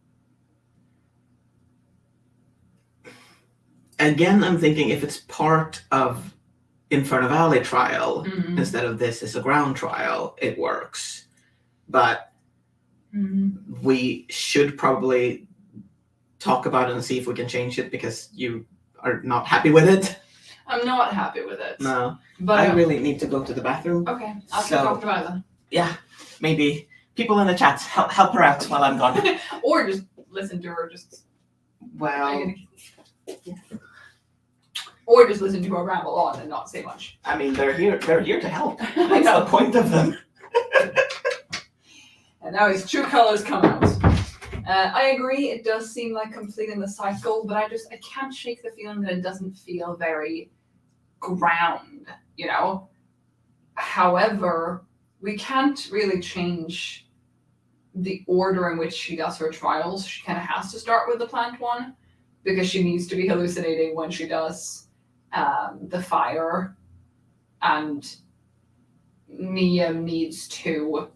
Again, I'm thinking if it's part of Inferno Valley trial instead of this is a ground trial, it works. But we should probably talk about it and see if we can change it, because you are not happy with it. I'm not happy with it. No, but I really need to go to the bathroom. Okay, I'll keep talking about it then. Yeah, maybe people in the chat help her out while I'm gone. Or just listen to her. Or just listen to her ramble on and not say much. I mean, they're here to help. That's the point of them. And now his true colors come out. I agree, it does seem like completing the cycle, but I can't shake the feeling that it doesn't feel very ground, you know? However, we can't really change the order in which she does her trials. She kind of has to start with the plant one, because she needs to be hallucinating when she does the fire, and Nia needs to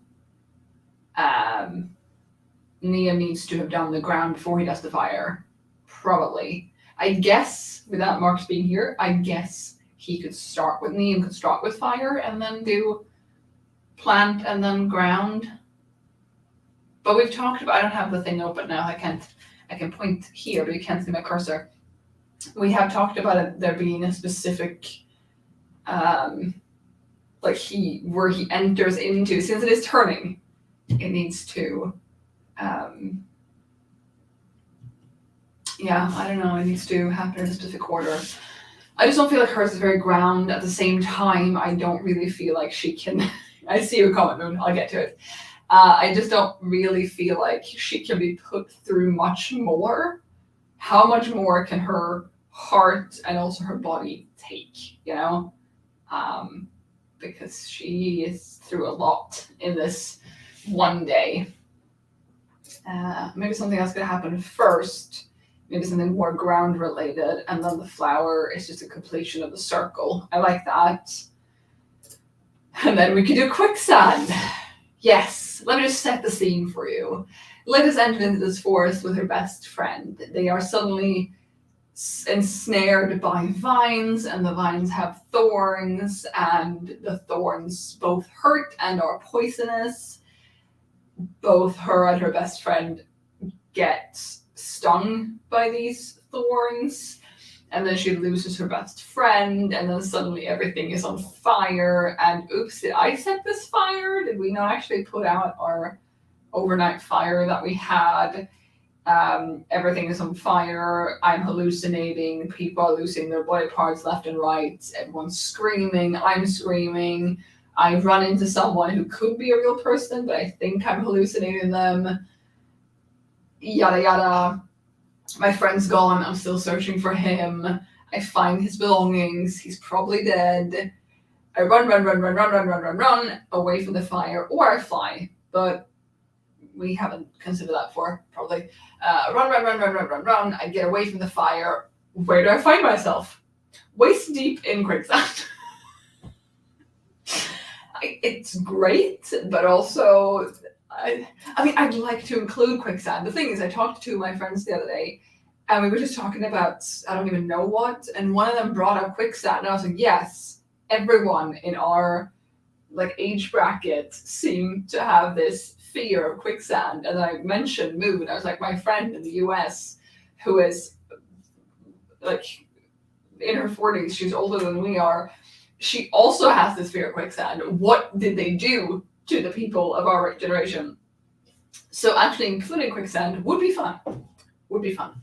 have done the ground before he does the fire, probably. I guess, without Marcus being here, I guess Nia could start with fire and then do plant and then ground. But we've talked about, I don't have the thing open now, I can point here, but you can't see my cursor. We have talked about it, there being a specific, where he enters into, since it is turning, it needs to, I don't know, it needs to happen in a specific order. I just don't feel like hers is very ground. At the same time, I don't really feel like she can, I see your comment, Moon, I'll get to it. I just don't really feel like she can be put through much more. How much more can her heart and also her body take, you know? Because she is through a lot in this one day. Maybe something else could happen first. Maybe something more ground related, and then the flower is just a completion of the circle. I like that. And then we could do quicksand. Yes, let me just set the scene for you. Lyta's entered into this forest with her best friend. They are suddenly ensnared by vines, and the vines have thorns, and the thorns both hurt and are poisonous. Both her and her best friend get stung by these thorns, and then she loses her best friend, and then suddenly everything is on fire, and oops, did I set this fire? Did we not actually put out our overnight fire that we had? Everything is on fire, I'm hallucinating, people are losing their body parts left and right, everyone's screaming, I'm screaming, I run into someone who could be a real person, but I think I'm hallucinating them, yada yada. My friend's gone, I'm still searching for him. I find his belongings, he's probably dead. I run away from the fire, or I fly, but we haven't considered that before, probably. Run, I get away from the fire. Where do I find myself? Waist deep in quicksand. It's great, but also, I mean, I'd like to include quicksand. The thing is, I talked to my friends the other day, and we were just talking about, I don't even know what, and one of them brought up quicksand, and I was like, yes, everyone in our age bracket seemed to have this fear of quicksand. And then I mentioned Moon. I was like, my friend in the US, who is in her 40s, she's older than we are, she also has this fear of quicksand. What did they do to the people of our generation? So actually including quicksand would be fun. Would be fun.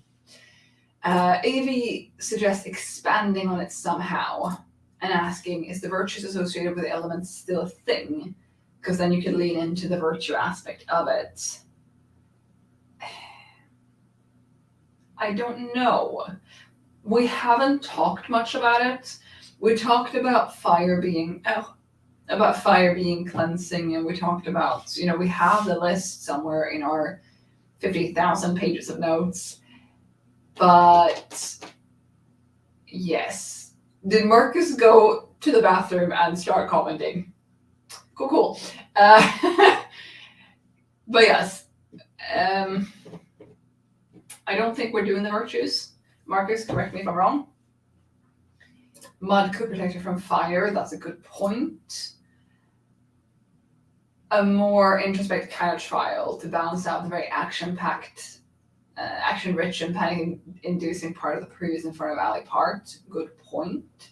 Avi suggests expanding on it somehow and asking, is the virtues associated with the elements still a thing? Because then you can lean into the virtue aspect of it. I don't know. We haven't talked much about it. We talked about fire being cleansing, and we talked about, we have the list somewhere in our 50,000 pages of notes. But yes, did Marcus go to the bathroom and start commenting? Cool. But yes, I don't think we're doing the virtues. Marcus, correct me if I'm wrong. Mud could protect you from fire. That's a good point. A more introspective kind of trial to balance out the very action-packed, action-rich and panic-inducing part of the previous Inferno Valley part. Good point.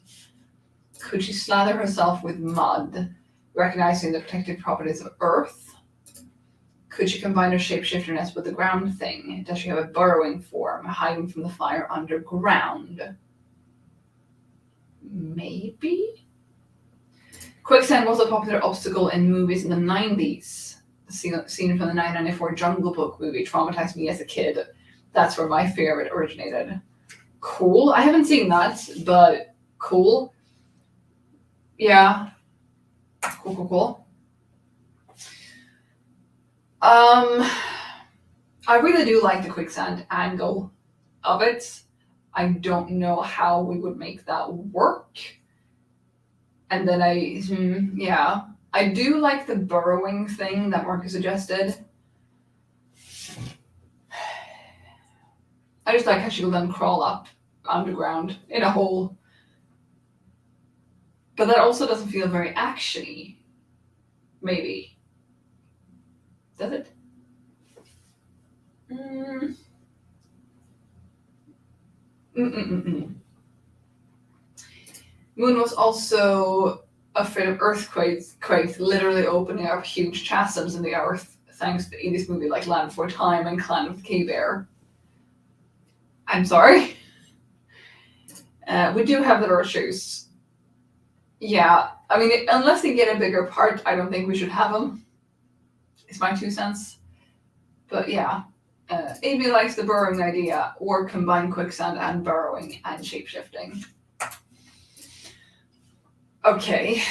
Could she slather herself with mud, recognizing the protective properties of earth? Could she combine her shapeshifterness with the ground thing? Does she have a burrowing form, hiding from the fire underground? Maybe? Quicksand was a popular obstacle in movies in the 90s. The scene from the 1994 Jungle Book movie traumatized me as a kid. That's where my fear of it originated. Cool. I haven't seen that, but cool. Yeah. Cool. I really do like the quicksand angle of it. I don't know how we would make that work. And then I do like the burrowing thing that Marcus suggested. I just like how she will then crawl up underground in a hole. But that also doesn't feel very action-y. Maybe. Does it? Moon was also afraid of earthquakes, literally opening up huge chasms in the earth, thanks to in this movie like Land Before Time and Clan of the Cave Bear. I'm sorry. We do have the virtues. Yeah, I mean, unless they get a bigger part, I don't think we should have them. It's my 2 cents. But yeah, Amy likes the burrowing idea, or combine quicksand and burrowing and shapeshifting. Okay.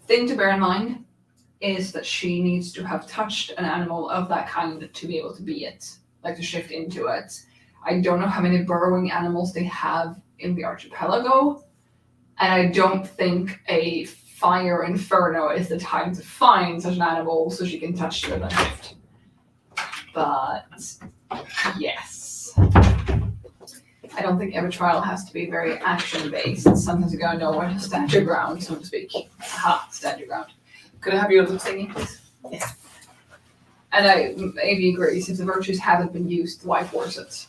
Thing to bear in mind is that she needs to have touched an animal of that kind to be able to be it, like to shift into it. I don't know how many burrowing animals they have in the archipelago, and I don't think a fire inferno is the time to find such an animal so she can touch it and shift. But yes. I don't think every trial has to be very action-based. Sometimes you gotta know where to stand your ground, so to speak. Aha, stand your ground. Could I have your lip singing, please? Yes. And I maybe agree, since the virtues haven't been used, why force it?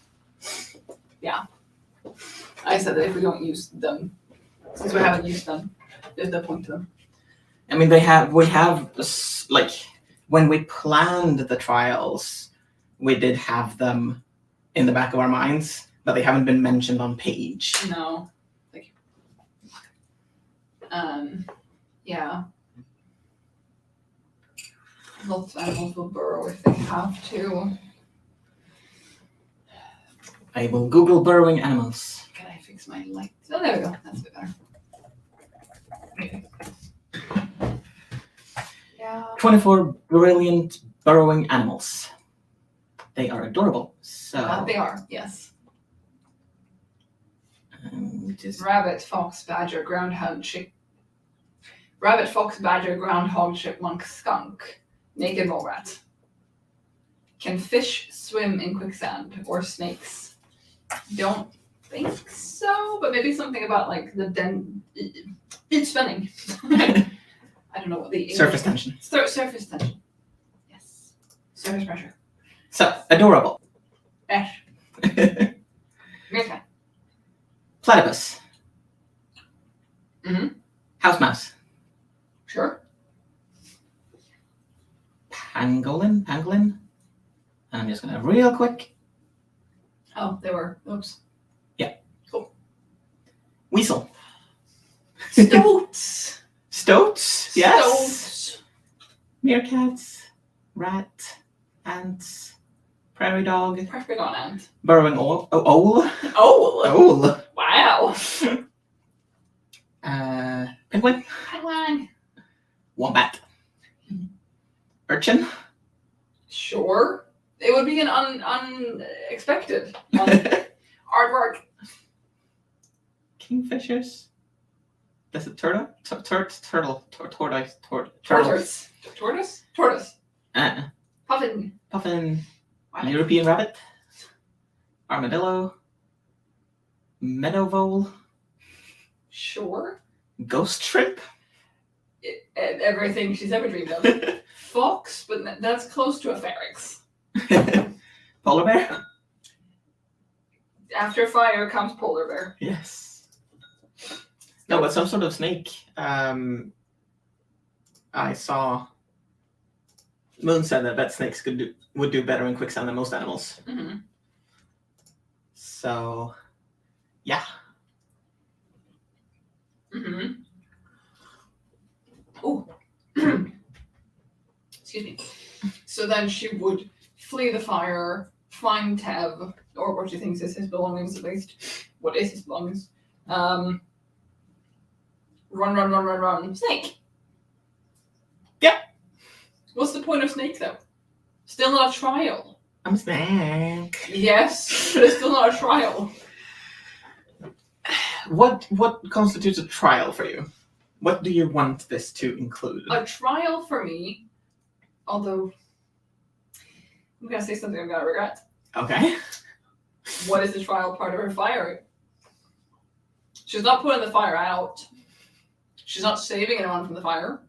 Yeah. I said that if we don't use them, since we haven't used them, there's no point to them. I mean, we have, like, when we planned the trials, we did have them in the back of our minds, but they haven't been mentioned on page. No. Thank you. Yeah. Lots of animals will burrow if they have to. I will Google burrowing animals. Can I fix my light? Oh, there we go. That's a bit better. Okay. Yeah. 24 brilliant burrowing animals. They are adorable. So They are, yes. Just Rabbit, fox, badger, groundhog, rabbit, fox, badger, groundhog, chipmunk, skunk, naked mole rat. Can fish swim in quicksand or snakes? Don't think so, but maybe something about like the it's spinning. I don't know what the surface tension. Surface tension. Yes. Surface pressure. So adorable. Yes. Okay. Platypus. Mm-hmm. House mouse. Sure. pangolin. And I'm just gonna real quick. Oh, they were. Oops. Weasel. Stoats. Stoats. Yes. Stoats. Meerkats. Rat. Ants. Prairie dog. Perfect on ant. Burrowing owl. Oh. Owl. Wow. Penguin. Penguin. Wombat. Urchin. Sure. It would be an unexpected artwork. Kingfishers. That's a turtle. Tortoise. Tortoise. Tortoise. Puffin. Puffin. Rabbit. European rabbit. Armadillo. Meadow vole. Sure. Ghost shrimp. Everything she's ever dreamed of. Fox, but that's close to a pharynx. Polar bear. After fire comes polar bear. Yes. No, but some sort of snake. I saw. Moon said that snakes would do better in quicksand than most animals. Mm-hmm. So, yeah. Mm-hmm. Oh. Excuse me. So then she would flee the fire, find Tev, or what she thinks is his belongings at least. What is his belongings? Run. Snake! Yeah. What's the point of Snake though? Still not a trial. I'm a snake. Yes, but it's still not a trial. What constitutes a trial for you? What do you want this to include? A trial for me, although I'm gonna say something I'm gonna regret. Okay. What is the trial part of her fire? She's not putting the fire out. She's not saving anyone from the fire.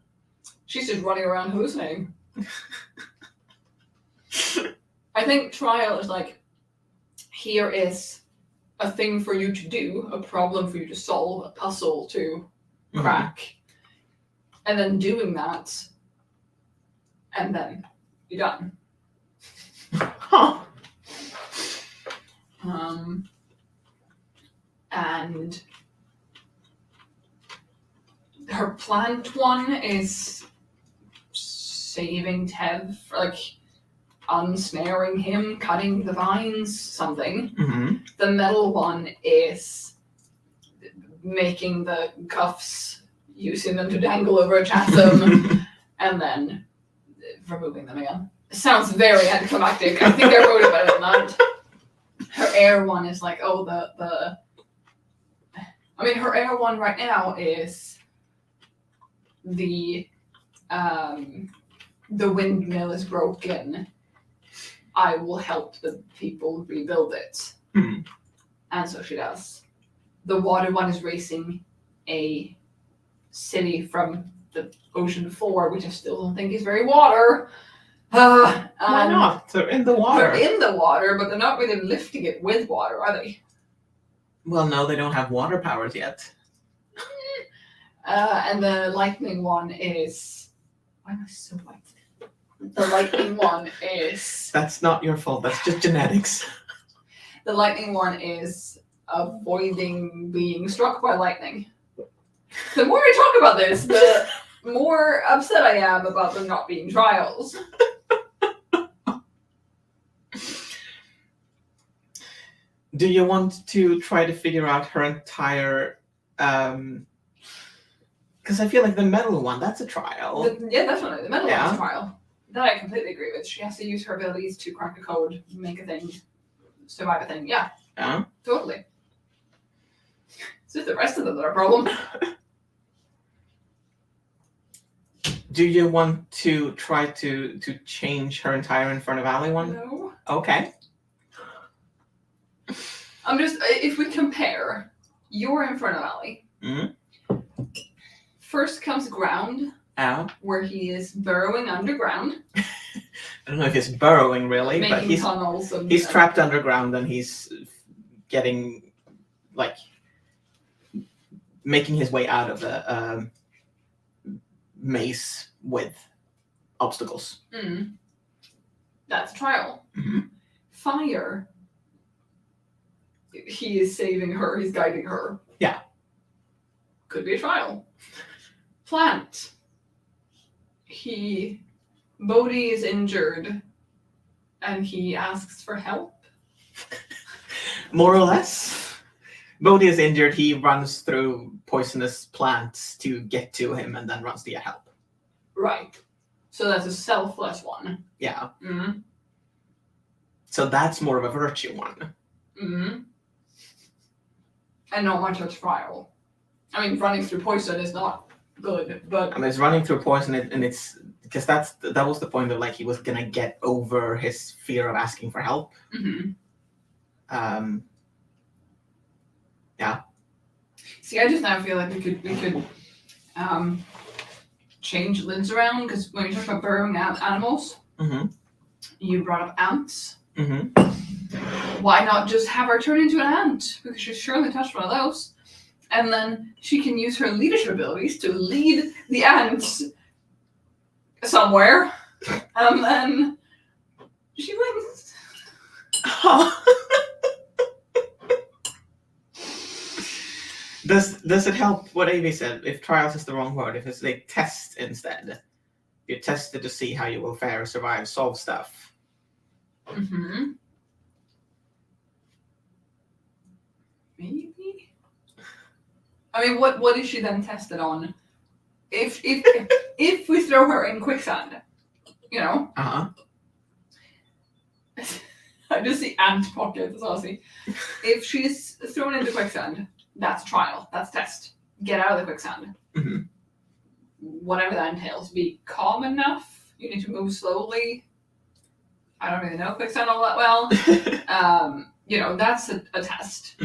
She's just running around hallucinating. I think trial is like, here is a thing for you to do, a problem for you to solve, a puzzle to crack, and then doing that, and then you're done. Huh. And her planned one is saving Tev, like unsnaring him, cutting the vines, something. Mm-hmm. The metal one is making the cuffs, using them to dangle over a chasm, and then removing them again. It sounds very anticlimactic. I think I wrote it better than that. Her air one is like, oh, I mean, her air one right now is the windmill is broken. I will help the people rebuild it. Mm-hmm. And so she does. The water one is racing a city from the ocean floor, which I still don't think is very water. Why not? They're in the water. They're in the water, but they're not really lifting it with water, are they? Well, no, they don't have water powers yet. And the lightning one is... Why am I so white? The lightning one is... That's not your fault. That's just genetics. The lightning one is avoiding being struck by lightning. The more I talk about this, the more upset I am about them not being trials. Do you want to try to figure out her entire... Because I feel like the metal one, that's a trial. Yeah, definitely. The metal Yeah. one's a trial. That I completely agree with. She has to use her abilities to crack a code, make a thing, survive a thing. Yeah, Yeah. totally. It's just the rest of them that are a problem. Do you want to try to change her entire Inferno Valley one? No. Okay. I'm just, if we compare your Inferno Valley, first comes ground, where he is burrowing underground. I don't know if he's burrowing really, but Making tunnels. he's trapped underground and he's getting, like, making his way out of the maze with obstacles. That's a trial. Mhm. Fire. He is saving her. He's guiding her. Yeah. Could be a trial. Plant. Bodhi is injured and he asks for help. More or less. Bodhi is injured. He runs through poisonous plants to get to him and then runs to get help. Right. So that's a selfless one. Yeah. Mm-hmm. So that's more of a virtue one. Mm-hmm. And not much of a trial. I mean, running through poison is not good, but... I mean, it's running through poison, and it's... Because that was the point of, like, he was gonna get over his fear of asking for help. Mm-hmm. Yeah. See, I just now feel like we could change lids around, because when you talk about burrowing animals, you brought up ants. Why not just have her turn into an ant? Because she's surely touched one of those. And then she can use her leadership abilities to lead the ants somewhere. And then she wins. Does it help what Avi said? If trials is the wrong word, if it's like test instead. You're tested to see how you will fare, survive, solve stuff. Maybe. I mean, what is she then tested on? If we throw her in quicksand, you know. I just see ant pocket. That's all I see. If she's thrown into quicksand, that's trial. That's test. Get out of the quicksand. Whatever that entails. Be calm enough. You need to move slowly. I don't really know quicksand all that well. You know, that's a test.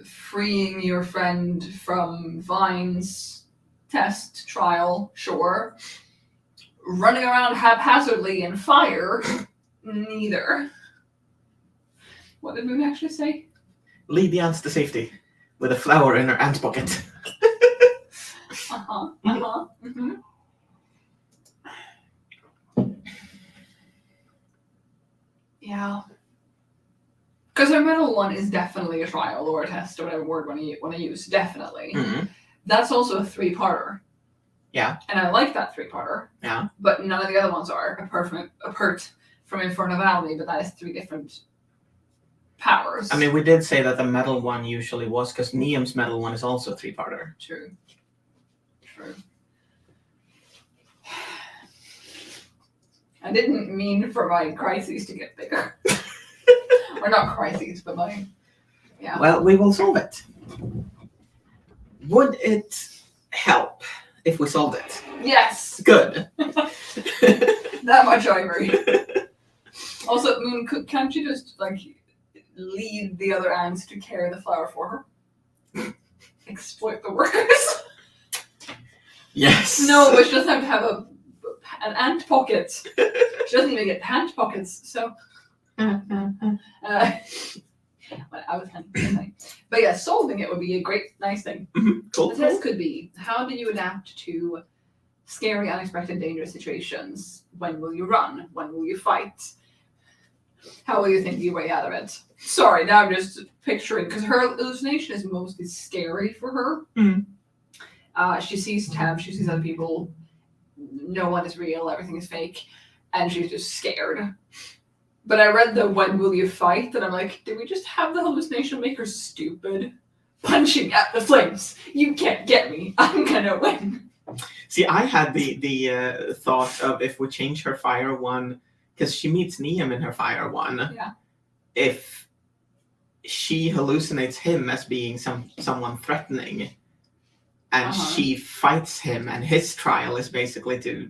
Freeing your friend from vines, test, trial, sure. Running around haphazardly in fire, neither. What did Moon actually say? Lead the ants to safety with a flower in her ant pocket. Yeah. Because her middle one is definitely a trial or a test or whatever word want to use. Definitely. That's also a 3-parter. Yeah. And I like that 3-parter. Yeah. But none of the other ones are, apart from Inferno Valley, but that is 3 different powers. I mean, we did say that the metal one usually was, because Niam's metal one is also a 3-parter. True. I didn't mean for my crises to get bigger. Or not crises, but my... Yeah. Well, we will solve it. Would it help if we solved it? Yes. Good. That much I agree. Also, Moon, can't you just, like, lead the other ants to carry the flower for her? Exploit the workers? Yes. No, but she doesn't have to have an ant pocket. She doesn't even get hand pockets, so... well, I was kind of saying. But yeah, solving it would be a great, nice thing. Cool. The test could be, how do you adapt to scary, unexpected, dangerous situations? When will you run? When will you fight? How will you think your way out of it? Sorry, now I'm just picturing, because her hallucination is mostly scary for her. She sees Tev, she sees other people, no one is real, everything is fake, and she's just scared. But I read the when will you fight, and I'm like, did we just have the hallucination make her stupid? Punching at the flames. You can't get me. I'm gonna win. See, I had the thought of if we change her fire one, because she meets Niam in her fire one. Yeah. If she hallucinates him as being someone threatening, and she fights him, and his trial is basically to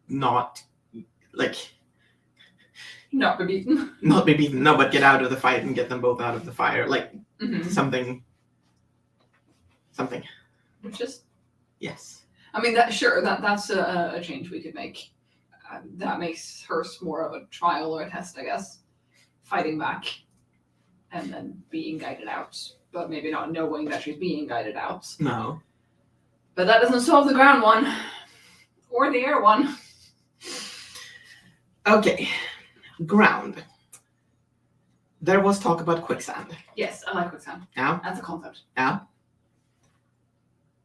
not, like... Not be beaten. Not be beaten, no, but get out of the fight and get them both out of the fire. Like, something. Which is... Yes. I mean, that's a change we could make. That makes her more of a trial or a test, I guess. Fighting back. And then being guided out. But maybe not knowing that she's being guided out. No. But that doesn't solve the ground one. Or the air one. Okay. Ground. There was talk about quicksand. Yes, I like quicksand. Yeah. That's a concept. Yeah.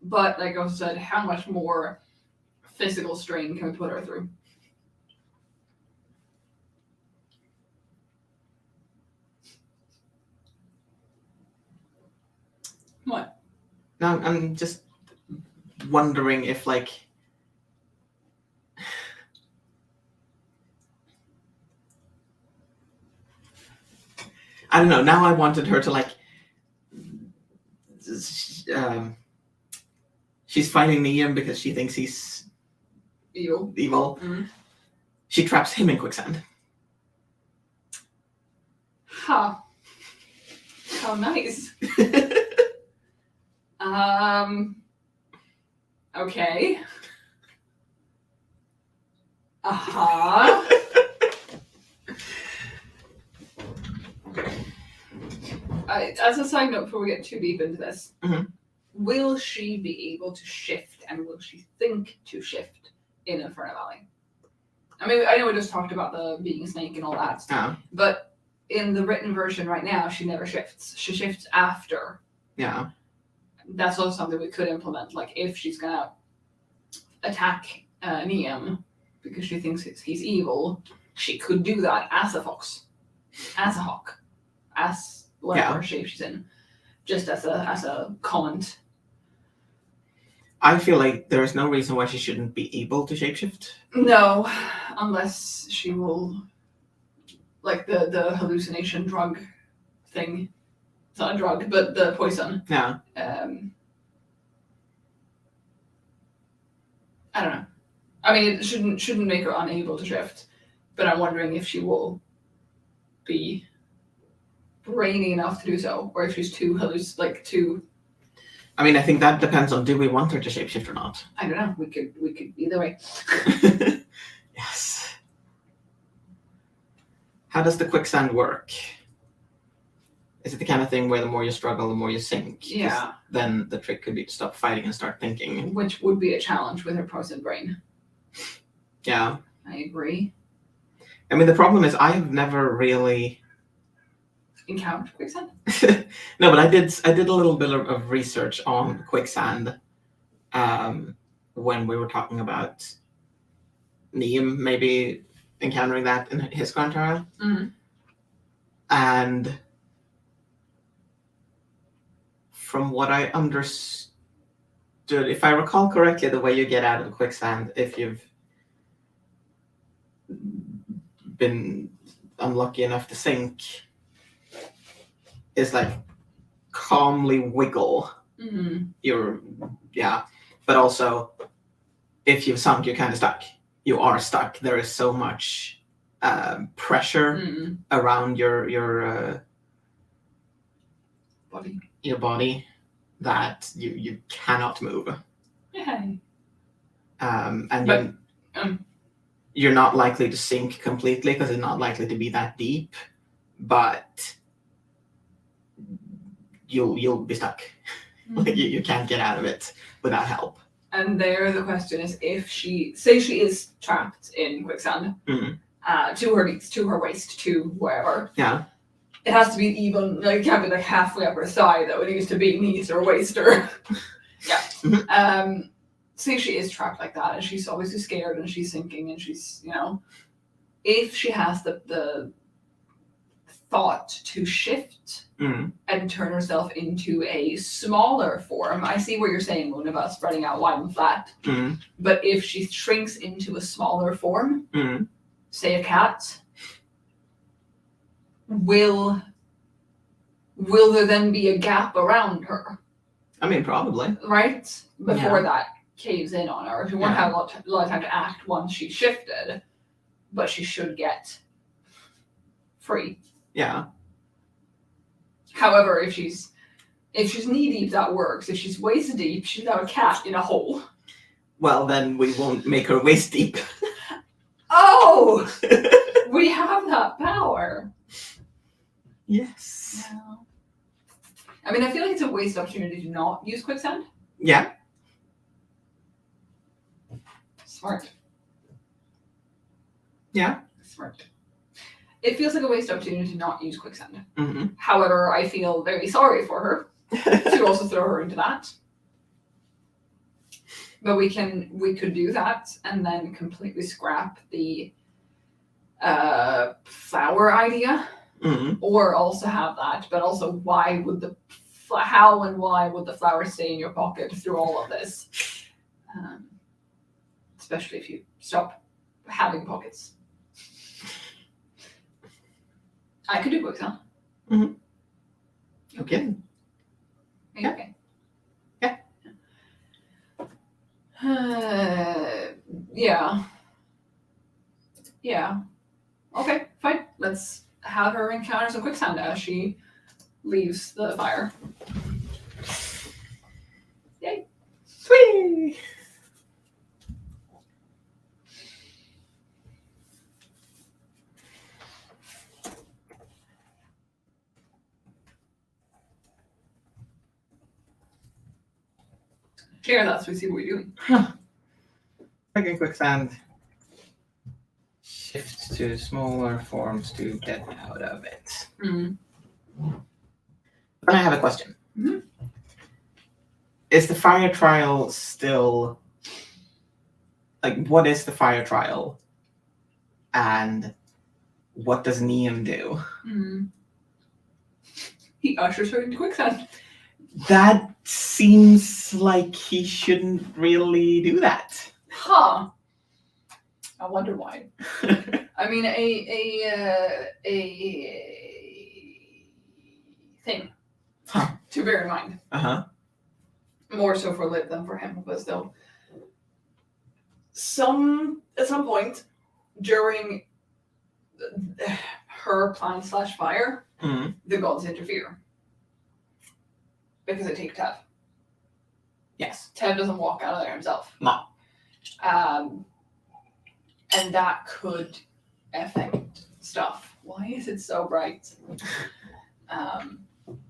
But like I said, how much more physical strain can we put her through? What? No, I'm just wondering if, like, I don't know. Now I wanted her to, like, she's fighting Liam because she thinks he's Evil. evil. She traps him in quicksand. How nice. Okay. As a side note, before we get too deep into this, will she be able to shift, and will she think to shift in Inferno Valley? I mean, I know we just talked about the being a snake and all that, but in the written version right now, she never shifts. She shifts after. Yeah. That's also something we could implement. Like, if she's gonna attack Liam because she thinks he's evil, she could do that as a fox, as a hawk, as whatever shape she's in, just as a comment. I feel like there is no reason why she shouldn't be able to shapeshift. No, unless she will, like the hallucination drug thing. It's not a drug, but the poison. Yeah. I don't know. I mean, it shouldn't make her unable to shift, but I'm wondering if she will be brainy enough to do so, or if she's too too. I mean, I think that depends on, do we want her to shapeshift or not? I don't know. We could either way. Yes. How does the quicksand work? Is it the kind of thing where the more you struggle, the more you sink? Yeah. Then the trick could be to stop fighting and start thinking. Which would be a challenge with her poisoned brain. Yeah. I agree. I mean, the problem is I have never really encountered quicksand. No, but I did a little bit of research on quicksand when we were talking about Liam maybe encountering that in his Grand Trial. And from what I understood, if I recall correctly, the way you get out of quicksand, if you've been unlucky enough to sink, is like calmly wiggle your but also if you've sunk, you're kind of stuck. You are stuck. There is so much pressure around your body that you cannot move. And you're not likely to sink completely because it's not likely to be that deep, but you'll be stuck. Like you can't get out of it without help. And there the question is, if she is trapped in quicksand, to her knees, to her waist, to wherever. Yeah. It has to be even, like, it can't be like halfway up her thigh though. It needs to be knees or waist or say she is trapped like that and she's obviously scared and she's sinking and she's, if she has the thought to shift and turn herself into a smaller form. I see what you're saying, Moon, about spreading out wide and flat. But if she shrinks into a smaller form, say a cat, will there then be a gap around her? I mean, probably. Right? Before that caves in on her. She won't have a lot of time to act once she's shifted, but she should get free. Yeah. However, if she's knee deep, that works. If she's waist deep, she's now a cat in a hole. Well, then we won't make her waist deep. Oh! We have that power. Yes. Yeah. I mean, I feel like it's a waste opportunity to not use quicksand. Yeah. Smart. Yeah. Smart. It feels like a waste opportunity to not use quicksand. Mm-hmm. However, I feel very sorry for her to also throw her into that. But we could do that and then completely scrap the flower idea, or also have that. But also, how and why would the flower stay in your pocket through all of this? Especially if you stop having pockets. I could do quicksand. Okay. Yeah. Okay. Yeah. Yeah. Okay, fine. Let's have her encounter some quicksand as she leaves the fire. Yay. Sweet. Share that so we see what we're doing. Taking quicksand. Shift to smaller forms to get out of it. Mm. But I have a question. Mhm. Is the fire trial still... Like, what is the fire trial? And what does Neum do? Mm. He ushers her into quicksand. That seems like he shouldn't really do that. Huh. I wonder why. I mean, a thing to bear in mind. Uh-huh. More so for Liv than for him, but still. At some point during her plan/fire, the gods interfere. Because they take Tev. Yes. Tev doesn't walk out of there himself. No. And that could affect stuff. Why is it so bright?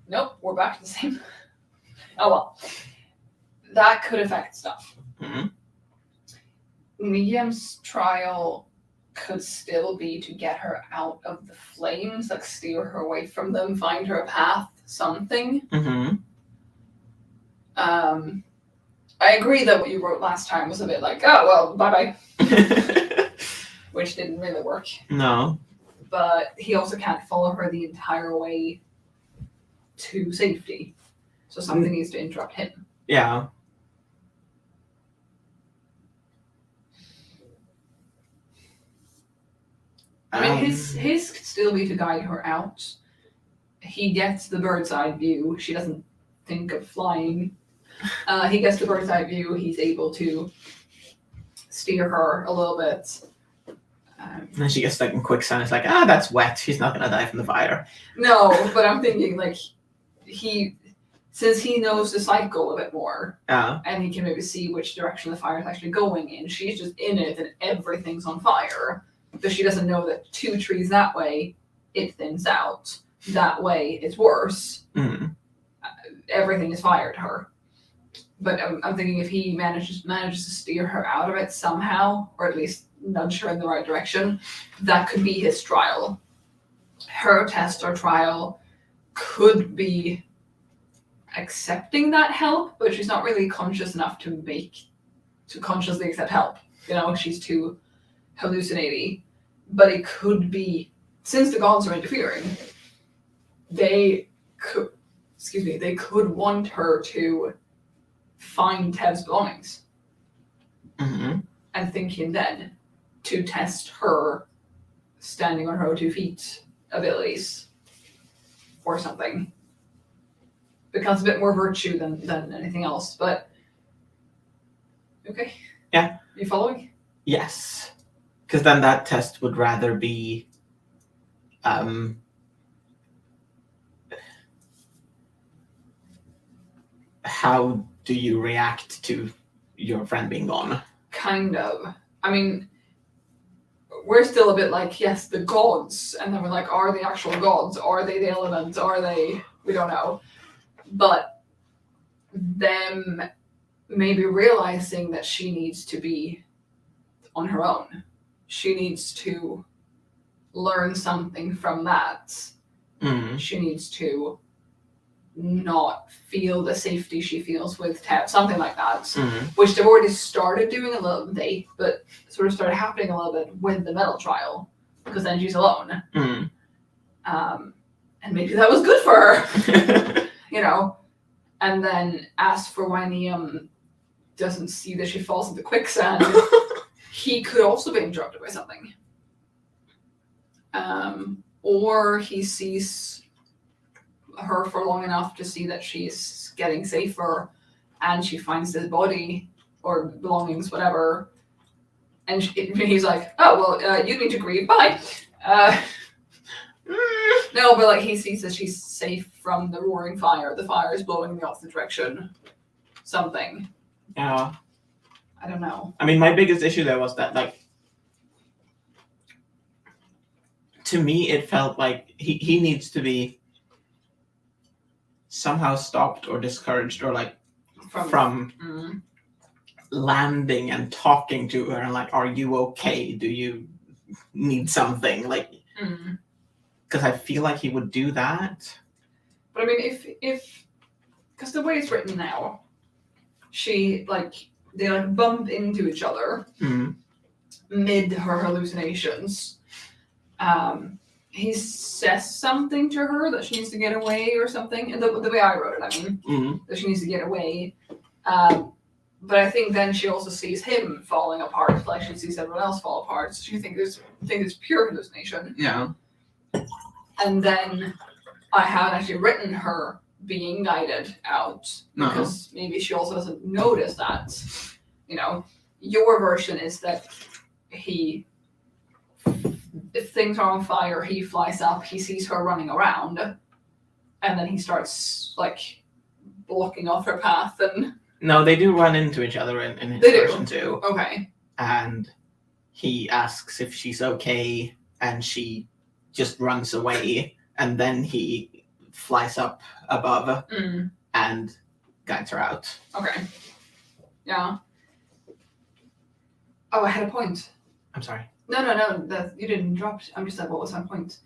Nope, we're back to the same. Oh well. That could affect stuff. Neum's trial could still be to get her out of the flames, like steer her away from them, find her a path, something. I agree that what you wrote last time was a bit like, oh, well, bye-bye. Which didn't really work. No. But he also can't follow her the entire way to safety. So something needs to interrupt him. Yeah. I mean, his could still be to guide her out. He gets the bird's eye view. She doesn't think of flying. He gets the bird's eye view. He's able to steer her a little bit. And then she gets stuck in quicksand. It's like, that's wet. She's not gonna die from the fire. No, but I'm thinking like since he knows the cycle a bit more, and he can maybe see which direction the fire is actually going in. She's just in it, and everything's on fire. But she doesn't know that 2 trees that way, it thins out. That way, it's worse. Everything is fire to her. But I'm thinking if he manages to steer her out of it somehow, or at least nudge her in the right direction, that could be his trial. Her test or trial could be accepting that help, but she's not really conscious enough to consciously accept help. You know, she's too hallucinating. But it could be, since the gods are interfering, they could want her to find Tev's belongings. And thinking then to test her standing on her 2 feet abilities or something. Becomes a bit more virtue than anything else, but okay. Yeah. You following? Yes. Because then that test would rather be how do you react to your friend being gone? Kind of. I mean, we're still a bit like, yes, the gods, and then we're like, are they actual gods? Are they the elements? Are they? We don't know. But them maybe realizing that she needs to be on her own. She needs to learn something from that. She needs to not feel the safety she feels with Ted, something like that, which they've already started doing a little bit, but sort of started happening a little bit with the metal trial, because then she's alone. And maybe that was good for her, you know. And then as for when he doesn't see that she falls into quicksand, he could also be interrupted by something. Or he sees her for long enough to see that she's getting safer, and she finds this body or belongings, whatever, and he's like, oh, well, you need to grieve, bye. No, but like he sees that she's safe from the roaring fire. The fire is blowing in the opposite direction. Something. Yeah. I don't know. I mean, my biggest issue there was that, like, to me, it felt like he needs to be somehow stopped or discouraged, or like from landing and talking to her and like, are you okay? Do you need something? Like, because I feel like he would do that. But I mean, if because the way it's written now, they bump into each other mid her hallucinations. He says something to her that she needs to get away or something. And the way I wrote it, I mean, that she needs to get away. But I think then she also sees him falling apart, like she sees everyone else fall apart. So she thinks it's pure hallucination. Yeah. And then I haven't actually written her being guided out, because maybe she also doesn't notice that. You know, your version is that if things are on fire, he flies up, he sees her running around, and then he starts like blocking off her path. And no, they do run into each other in his version too. Okay. And he asks if she's okay, and she just runs away, and then he flies up above and guides her out. Okay. Yeah. Oh, I had a point. I'm sorry. No, you didn't interrupt. I'm just like, what was my point?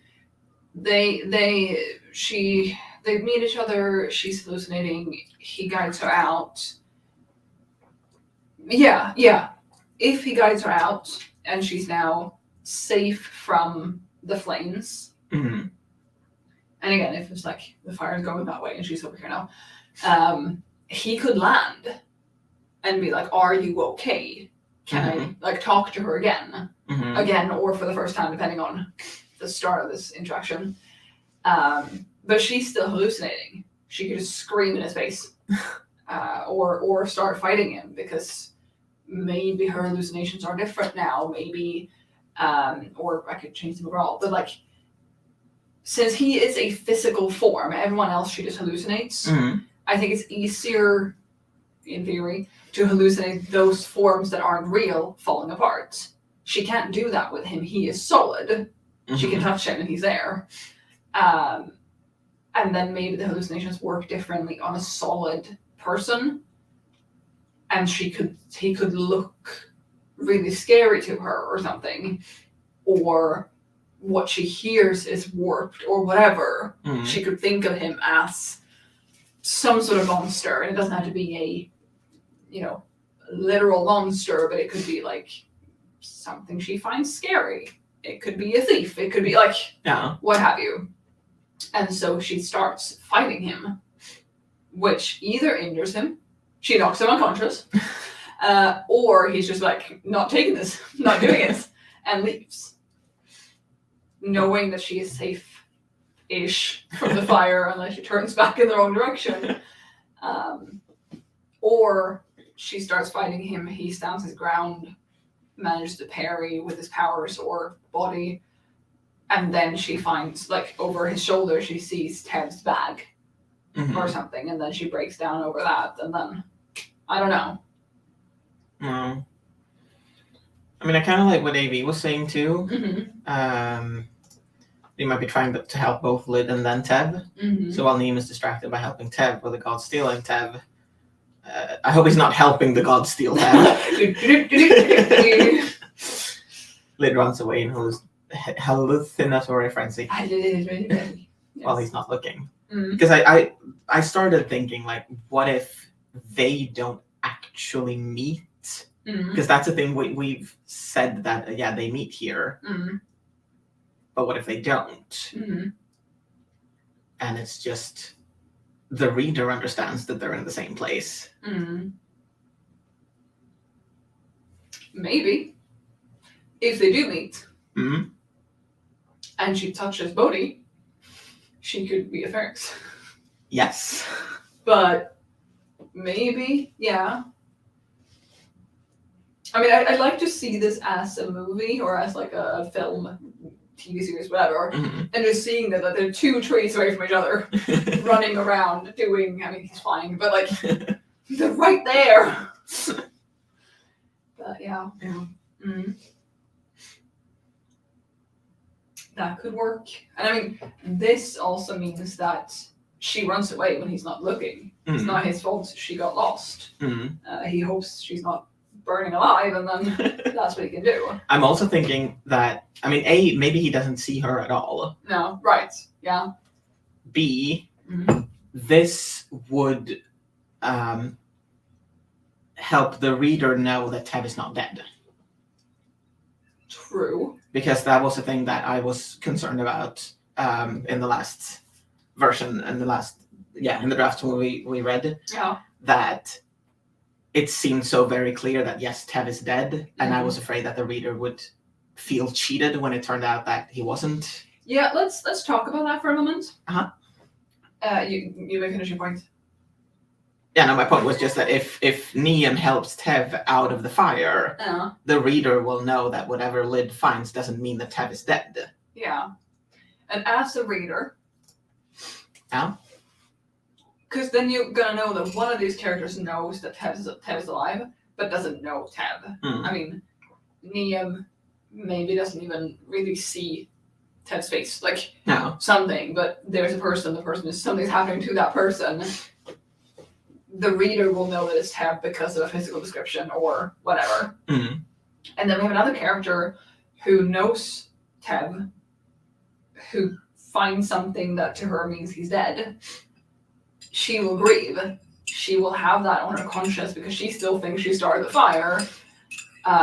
They meet each other, she's hallucinating, he guides her out. Yeah. If he guides her out and she's now safe from the flames, and again, if it's like the fire is going that way and she's over here now, he could land and be like, are you okay? Can I like talk to her again, or for the first time, depending on the start of this interaction. But she's still hallucinating. She could just scream in his face, or start fighting him, because maybe her hallucinations are different now. Maybe, or I could change them overall. But like, since he is a physical form, everyone else she just hallucinates. I think it's easier, in theory, to hallucinate those forms that aren't real falling apart. She can't do that with him. He is solid. She can touch him and he's there. And then maybe the hallucinations work differently on a solid person. And he could look really scary to her or something. Or what she hears is warped or whatever. She could think of him as some sort of monster. And it doesn't have to be a, literal monster, but it could be like something she finds scary. It could be a thief. It could be like, what have you. And so she starts fighting him, which either injures him, she knocks him unconscious, or he's just like, not taking this, not doing it, and leaves, knowing that she is safe-ish from the fire unless she turns back in the wrong direction. Or she starts fighting him, he stands his ground, manages to parry with his powers or body, and then she finds, like, over his shoulder, she sees Ted's bag or something, and then she breaks down over that, and then, I don't know. No. I mean, I kind of like what AV was saying too. They might be trying to help both Lyd and then Tev. So while Neem is distracted by helping Tev with the god stealing Tev, I hope he's not helping the god steal Tev. Lid runs away in hallucinatory frenzy while he's not looking. Because I started thinking, like, what if they don't actually meet? Because that's the thing, we've said that, yeah, they meet here. But what if they don't? And it's just the reader understands that they're in the same place. Maybe. If they do meet, and she touches Bodhi, she could be a Phoenix. Yes. But maybe, yeah. I mean, I'd like to see this as a movie or as like a film, TV series, whatever, and just seeing that they're 2 trees away from each other, running around doing, I mean, he's flying, but like, they're right there. But yeah. That could work. And I mean, this also means that she runs away when he's not looking. It's not his fault she got lost. He hopes she's not burning alive, and then that's what he can do. I'm also thinking that, I mean, A, maybe he doesn't see her at all. No, right, yeah. B, this would help the reader know that Tev is not dead. True. Because that was the thing that I was concerned about in the last version, in the draft when we read. Yeah. That it seemed so very clear that yes, Tev is dead, and I was afraid that the reader would feel cheated when it turned out that he wasn't. Yeah, let's talk about that for a moment. You may finish your point. Yeah, no, my point was just that if Niam helps Tev out of the fire, the reader will know that whatever Lid finds doesn't mean that Tev is dead. Yeah. And as a reader... Yeah? Because then you're going to know that one of these characters knows that Tev is alive, but doesn't know Tev. I mean, Niam maybe doesn't even really see Tev's face. Like, something, but there's a person, something's happening to that person. The reader will know that it's Tev because of a physical description or whatever. And then we have another character who knows Tev, who finds something that to her means he's dead. She will grieve. She will have that on her conscience because she still thinks she started the fire.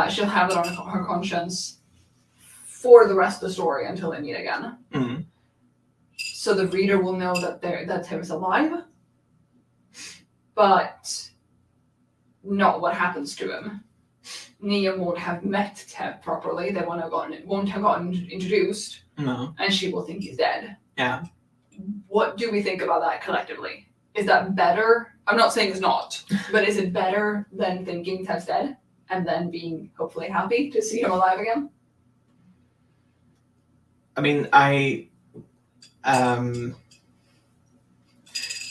She'll have it on her conscience for the rest of the story until they meet again. So the reader will know that Tev is alive, but not what happens to him. Niam won't have met Tev properly. They won't have gotten introduced. No. And she will think he's dead. Yeah. What do we think about that collectively? Is that better? I'm not saying it's not, but is it better than thinking Tev's dead and then being hopefully happy to see him alive again? I mean,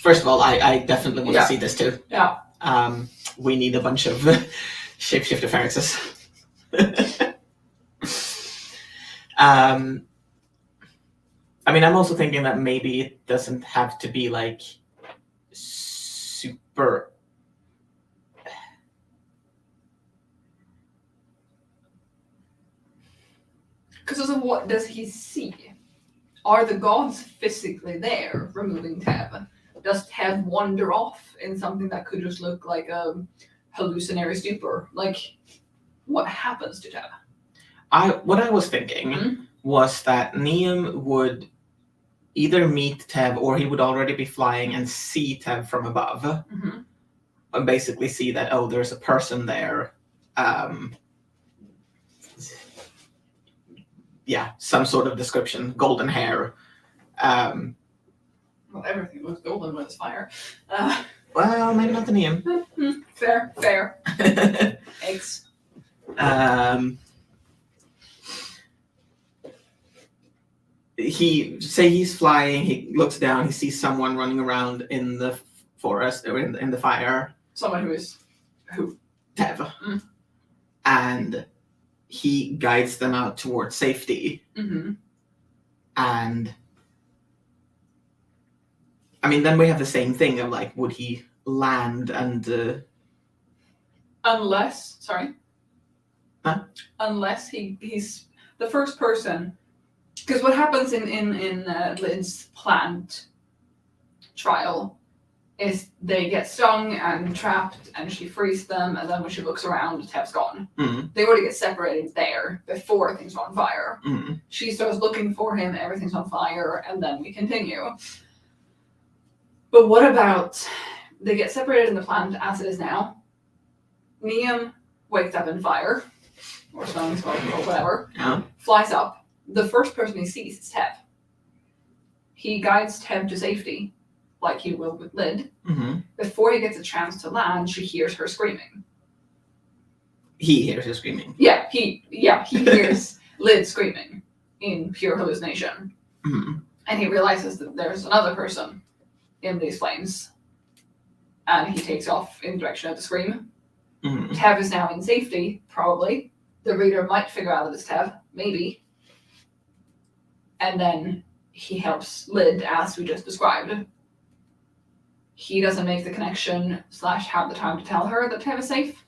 first of all, I definitely want to see this too. Yeah. We need a bunch of shapeshifter pharynxes. I mean, I'm also thinking that maybe it doesn't have to be like super. Because of what does he see? Are the gods physically there, removing Tev? Does Tev wander off in something that could just look like a hallucinatory stupor? Like, what happens to Tev? What I was thinking was that Niam would either meet Tev or he would already be flying and see Tev from above. And basically see that, oh, there's a person there. Yeah, some sort of description, golden hair. Well, everything looks golden when it's fire. Well, maybe not the Niam. Fair. Eggs. He's flying, he looks down, he sees someone running around in the forest or in the fire. Someone who? Tev. And he guides them out towards safety. And I mean, then we have the same thing of like, would he land and Unless, sorry? Huh? Unless he's the first person. Because what happens in Lynn's planned trial is they get stung and trapped, and she frees them, and then when she looks around, Tev's gone. Mm. They already get separated there before things are on fire. Mm. She starts looking for him, everything's on fire, and then we continue. But what about they get separated in the plant as it is now? Liam wakes up in fire, or smelling smoke, or whatever, Yeah. flies up. The first person he sees is Tev. He guides Tev to safety, like he will with Lyd. Mm-hmm. Before he gets a chance to land, she hears her screaming. He hears her screaming. Yeah, he hears Lyd screaming in pure hallucination. Mm-hmm. And he realizes that there's another person in these flames. And he takes off in the direction of the scream. Mm-hmm. Tev is now in safety, probably. The reader might figure out that it's Tev, maybe. And then he helps Lyd, as we just described. He doesn't make the connection / have the time to tell her that Tev is safe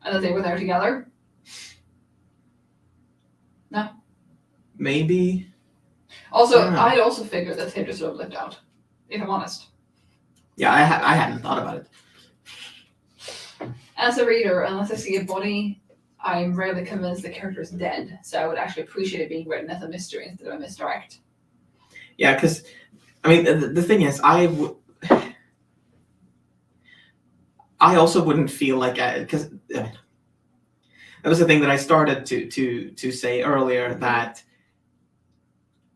and that they were there together. No. Maybe. Also, I don't know. I'd also figured that Tev just sort of lived out, if I'm honest. Yeah, I hadn't thought about it. As a reader, unless I see a body, I'm rarely convinced the character is dead. So I would actually appreciate it being written as a mystery instead of a misdirect. Yeah, because, I mean, the thing is, I also wouldn't feel like because that was the thing that I started to say earlier, that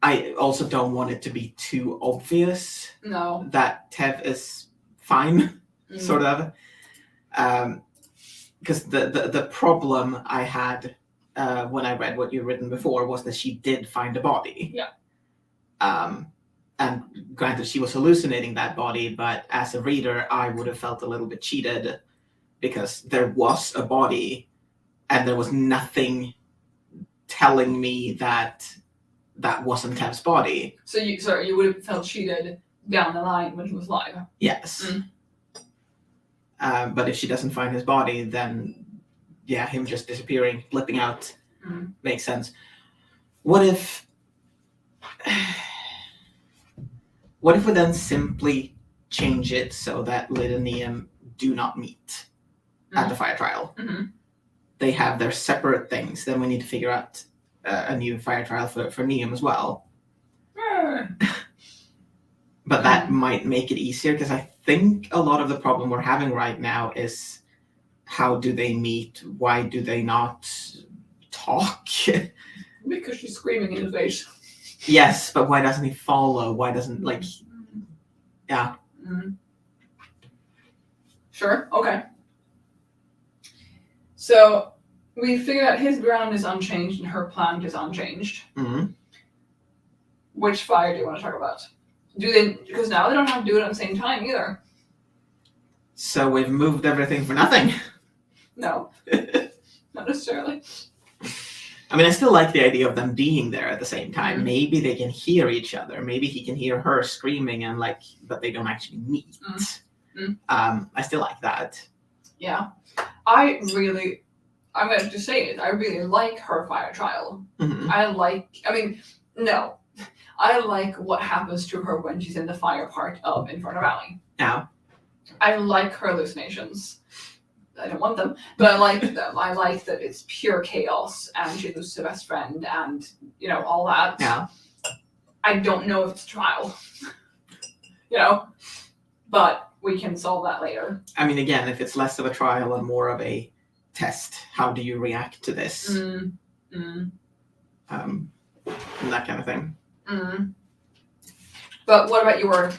I also don't want it to be too obvious No. that Tev is fine, sort of. Because the problem I had when I read what you'd written before was that she did find a body. Yeah. And granted, she was hallucinating that body, but as a reader, I would have felt a little bit cheated because there was a body and there was nothing telling me that that wasn't Tev's body. So you would have felt cheated down the line when he was live. Yes. But if she doesn't find his body, then yeah, him just disappearing, blipping out, makes sense. What if we then simply change it so that Lyd and Liam do not meet at the fire trial? Mm-hmm. They have their separate things. Then we need to figure out a new fire trial for Liam as well. But that might make it easier, because I think a lot of the problem we're having right now is how do they meet? Why do they not talk? Because she's screaming in his face. Yes, but why doesn't he follow? Why doesn't, like, yeah. Sure, okay. So we figured out his ground is unchanged and her plant is unchanged. Mm-hmm. Which fire do you want to talk about? Because now they don't have to do it at the same time either. So we've moved everything for nothing. No, not necessarily. I mean, I still like the idea of them being there at the same time. Mm-hmm. Maybe they can hear each other. Maybe he can hear her screaming, and but they don't actually meet. Mm-hmm. I still like that. Yeah. I'm going to say it, I really like her fire trial. Mm-hmm. I like what happens to her when she's in the fire part of Inferno Valley. Yeah. I like her hallucinations. I don't want them, but I like them. I like that it's pure chaos and she loses her best friend and, all that. Yeah. I don't know if it's a trial, but we can solve that later. I mean, again, if it's less of a trial and more of a test, how do you react to this? And that kind of thing. But what about your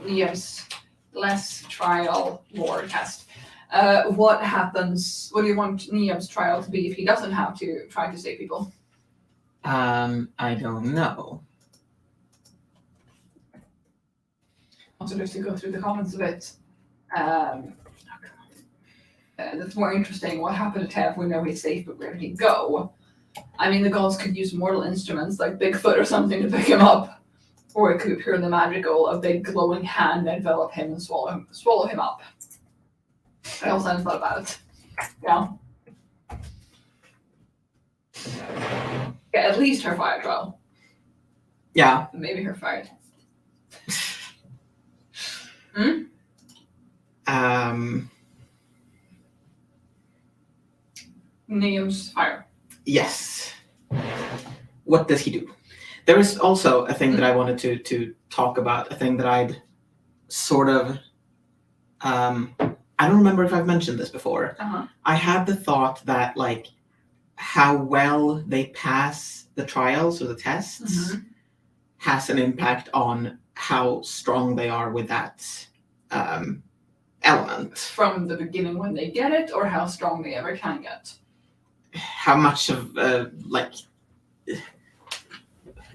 Liam's less trial, more test? What happens? What do you want Liam's trial to be if he doesn't have to try to save people? I don't know. Also, just to go through the comments a bit. That's more interesting. What happened to Tev? We know he's safe, but where did he go? I mean, the gods could use mortal instruments like Bigfoot or something to pick him up. Or it could be purely magical, a big glowing hand envelop him and swallow him up. I also hadn't thought about it. Yeah. Yeah, at least her fire trial. Yeah. Maybe her fire test. Niam's fire. Yes. What does he do? There is also a thing that I wanted to talk about, a thing that I'd sort of, I don't remember if I've mentioned this before. Uh-huh. I had the thought that, like, how well they pass the trials or the tests has an impact on how strong they are with that element. From the beginning when they get it, or how strong they ever can get? How much of, like,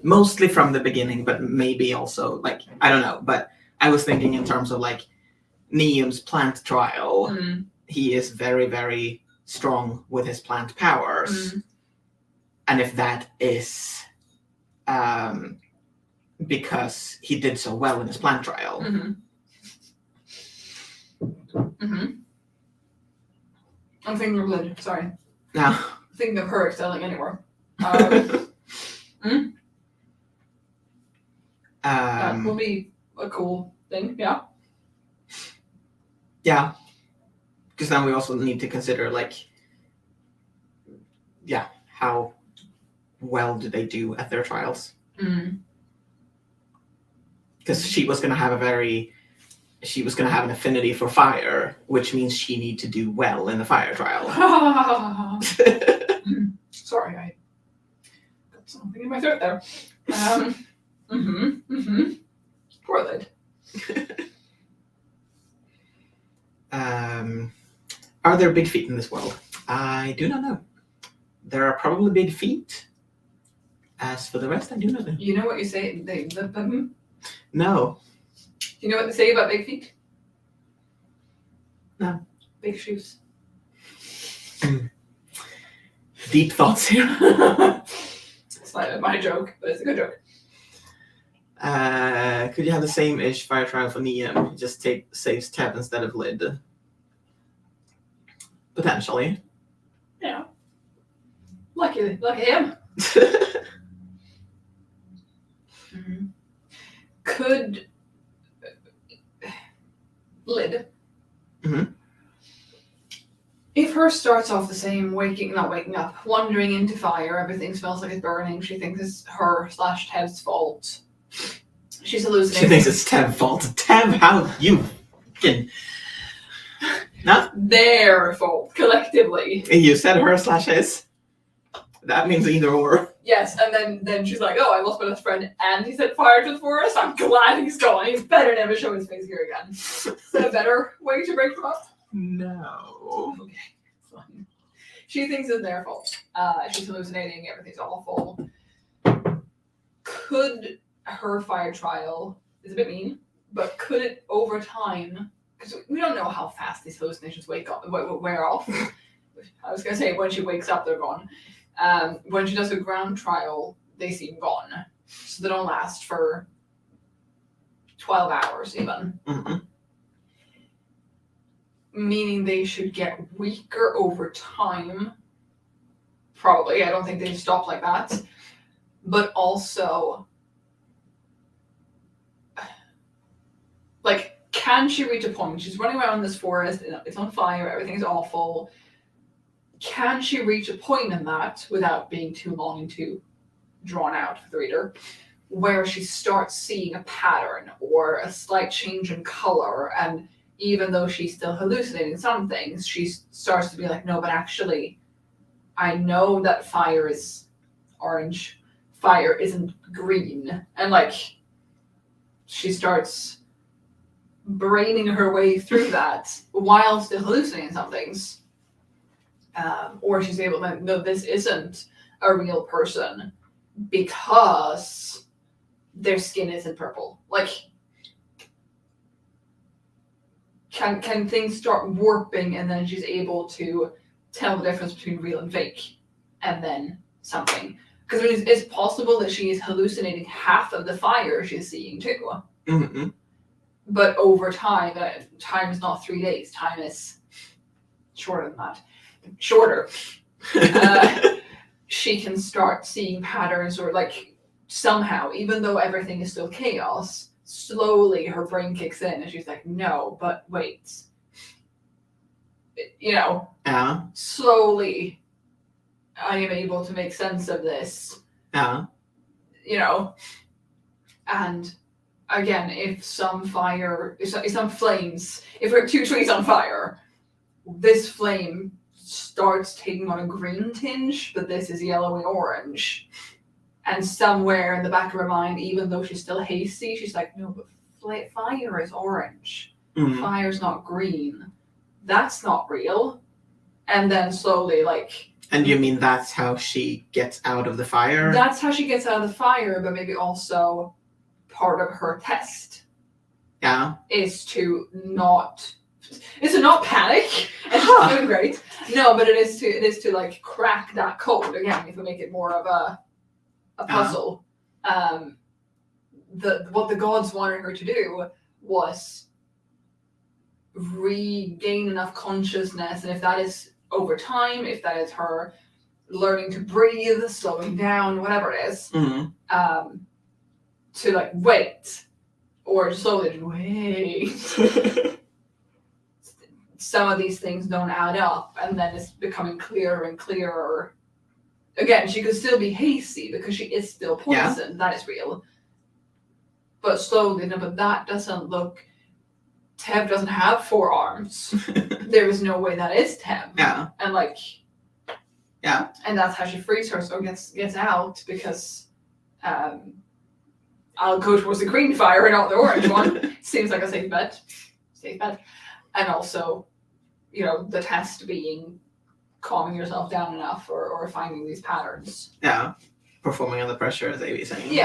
mostly from the beginning, but maybe also, like, I don't know, but I was thinking in terms of, like, Niam's plant trial. He is very, very strong with his plant powers. And if that is because he did so well in his plant trial. I'm thinking of Lid, sorry. No. I'm thinking of her excelling anywhere. That will be a cool thing, yeah. Yeah. Because then we also need to consider, like, yeah, how well do they do at their trials? Because she was going to have an affinity for fire, which means she need to do well in the fire trial. Sorry, I got something in my throat there. Poor Lid. Are there big feet in this world? I do not know. There are probably big feet. As for the rest, I do not know. You know what you say? No. You know what they say about big feet? No. Big shoes. Deep thoughts here. It's not my joke, but it's a good joke. Could you have the same-ish fire trial for Niam? Just saves Tev instead of Lid. Potentially. Yeah. Lucky him. Could Lid, if her starts off the same, not waking up, wandering into fire, everything smells like it's burning, she thinks it's her/Tev's fault. She's hallucinating. She thinks it's Tev's fault. Tev, how you can... No? Their fault, collectively. You said her/his. That means either or. Yes, and then she's like, oh, I lost my best friend, and he set fire to the forest. I'm glad he's gone. He's better never show his face here again. Is that a better way to break them up? No. Okay, fine. She thinks it's their fault. She's hallucinating. Everything's awful. Could her fire trial, is a bit mean, but could it over time, because we don't know how fast these hallucinations wear off. I was going to say when she wakes up, they're gone. When she does a ground trial, they seem gone. So they don't last for 12 hours even. Meaning they should get weaker over time. Probably. I don't think they stop like that. But also, like, can she reach a point? She's running around this forest, it's on fire, everything's awful. Can she reach a point in that without being too long and too drawn out for the reader, where she starts seeing a pattern or a slight change in color, and even though she's still hallucinating some things, she starts to be like, no, but actually, I know that fire is orange, fire isn't green, and like, she starts braining her way through that while still hallucinating some things. Or she's able to know this isn't a real person because their skin isn't purple. Like, can things start warping and then she's able to tell the difference between real and fake, and then something? Because I mean, it's possible that she is hallucinating half of the fire she's seeing too. But over time, time is not 3 days. Time is shorter than that. Shorter. she can start seeing patterns, or like somehow, even though everything is still chaos, slowly her brain kicks in and she's like, no, but wait. You know, slowly I am able to make sense of this. You know, and again, if some flames, if there are two trees on fire, this flame starts taking on a green tinge, but this is yellowy orange. And somewhere in the back of her mind, even though she's still hasty, she's like, no, but fire is orange. Fire's not green. That's not real. And then slowly, like... And you mean that's how she gets out of the fire? That's how she gets out of the fire, but maybe also part of her test. Is to not panic. And she's doing great. No, but it is to like crack that code again, if we make it more of a puzzle. What the gods wanted her to do was regain enough consciousness, and if that is over time, if that is her learning to breathe, slowing down, whatever it is, to like wait, or slowly wait. Some of these things don't add up, and then it's becoming clearer and clearer. Again, she could still be hasty because she is still poisoned. That is real. But slowly, no, but that doesn't look... Tev doesn't have 4 arms. There is no way that is Tev. And like... And that's how she frees herself, gets out, because I'll go towards the green fire and not the orange one. Seems like a safe bet. And also, you know, the test being calming yourself down enough, or finding these patterns. Performing under pressure, as Avi is saying.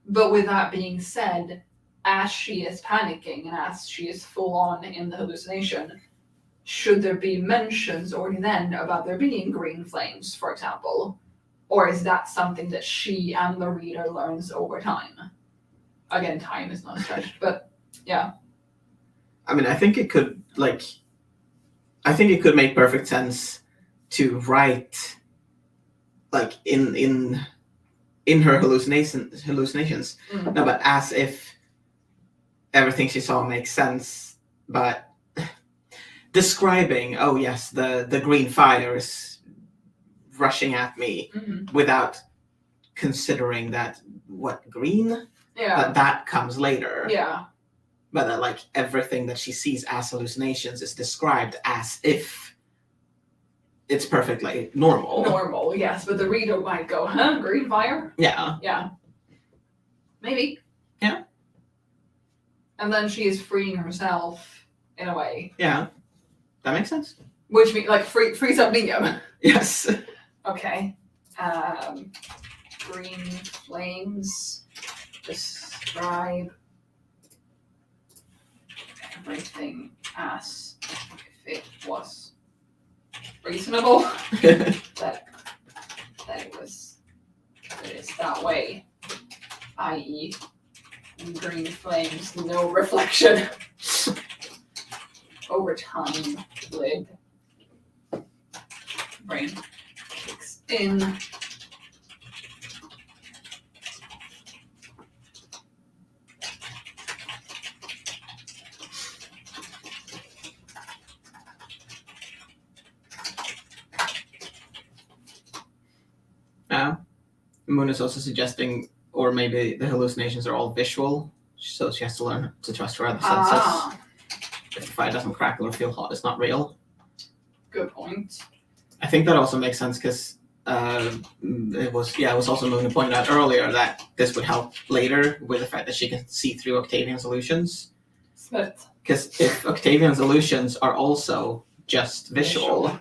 But with that being said, as she is panicking and as she is full on in the hallucination, should there be mentions already then about there being green flames, for example? Or is that something that she and the reader learns over time? Again, time is not stretched, but yeah. I mean, I think it could make perfect sense to write, like, in her hallucinations. No, but as if everything she saw makes sense, but describing, oh yes, the green fire is rushing at me, without considering that what green? That comes later. But that, like, everything that she sees as hallucinations is described as if it's perfectly normal. Normal, yes, but the reader might go, huh, green fire? Yeah. Maybe. Yeah. And then she is freeing herself in a way. Yeah. That makes sense. Which means, like, free something. Yes. Okay. Green flames. Describe everything as if it was reasonable. that it is that way. I.e., green flames, no reflection. Over time, lid. Brain kicks in. Moon is also suggesting, or maybe the hallucinations are all visual, so she has to learn to trust her other senses. If the fire doesn't crackle or feel hot, it's not real. Good point. I think that also makes sense because it was also Moon who pointed out earlier that this would help later with the fact that she can see through Octavian's illusions. Smith. Because if Octavian's illusions are also just visual,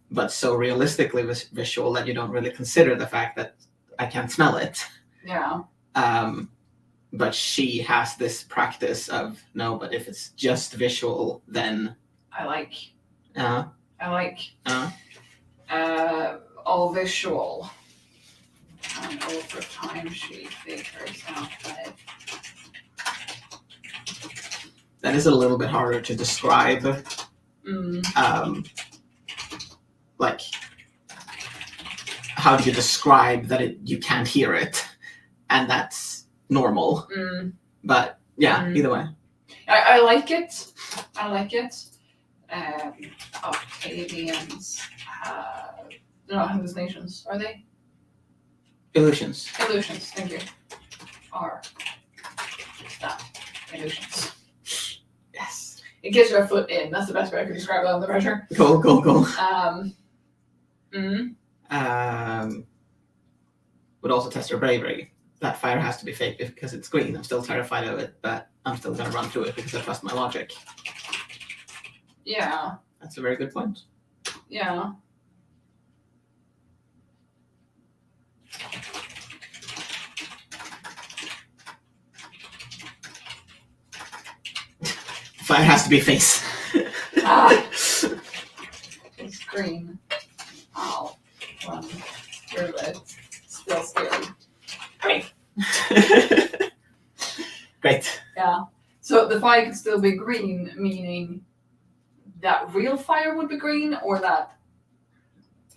but so realistically visual that you don't really consider the fact that I can't smell it. But she has this practice of, no, but if it's just visual, then... I like all visual. And over time she figures out that that is a little bit harder to describe. Like, how do you describe that you can't hear it, and that's normal. But yeah, either way. I like it. I like it. Octavians have no hallucinations, are they? Illusions. Illusions, thank you. Are that illusions? Yes. It gives your foot in. That's the best way I can describe it under pressure. Cool. Would also test your bravery. That fire has to be fake because it's green. I'm still terrified of it, but I'm still gonna run through it because I trust my logic. Yeah. That's a very good point. Yeah. Fire has to be face. It's green. I'll run through it. Still scary. Great. Yeah. So the fire could still be green, meaning that real fire would be green, or that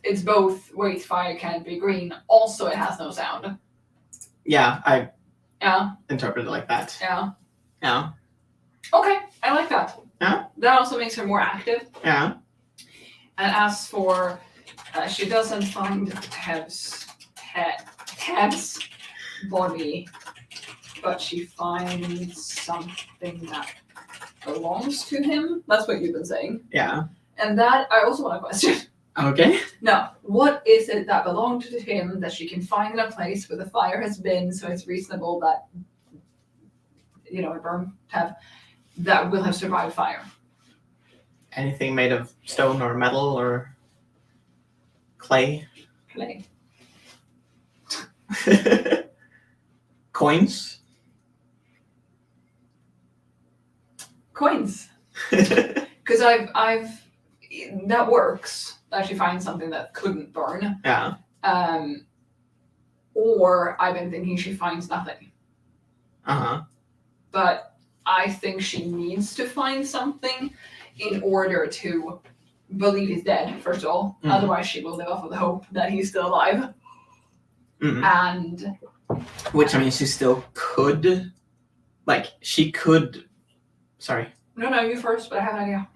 it's both, wait, fire can't be green, also it has no sound. Yeah, I Yeah. interpret it like that. Yeah. Yeah. Okay, I like that. Yeah. That also makes her more active. Yeah. And as for, she doesn't find Tev's body, but she finds something that belongs to him. That's what you've been saying. Yeah. And that, I also want a question. Okay. Now, what is it that belonged to him that she can find in a place where the fire has been, so it's reasonable that, it burned Tev, that will have survived fire? Anything made of stone or metal or clay? Clay. Coins? Coins. Because I've that works. That she finds something that couldn't burn. Yeah. Or I've been thinking she finds nothing. Uh-huh. But I think she needs to find something in order to believe he's dead, first of all. Mm. Otherwise she will live off of the hope that he's still alive. Mm. And Which, I mean, she still could, sorry. No, you first, but I have an idea.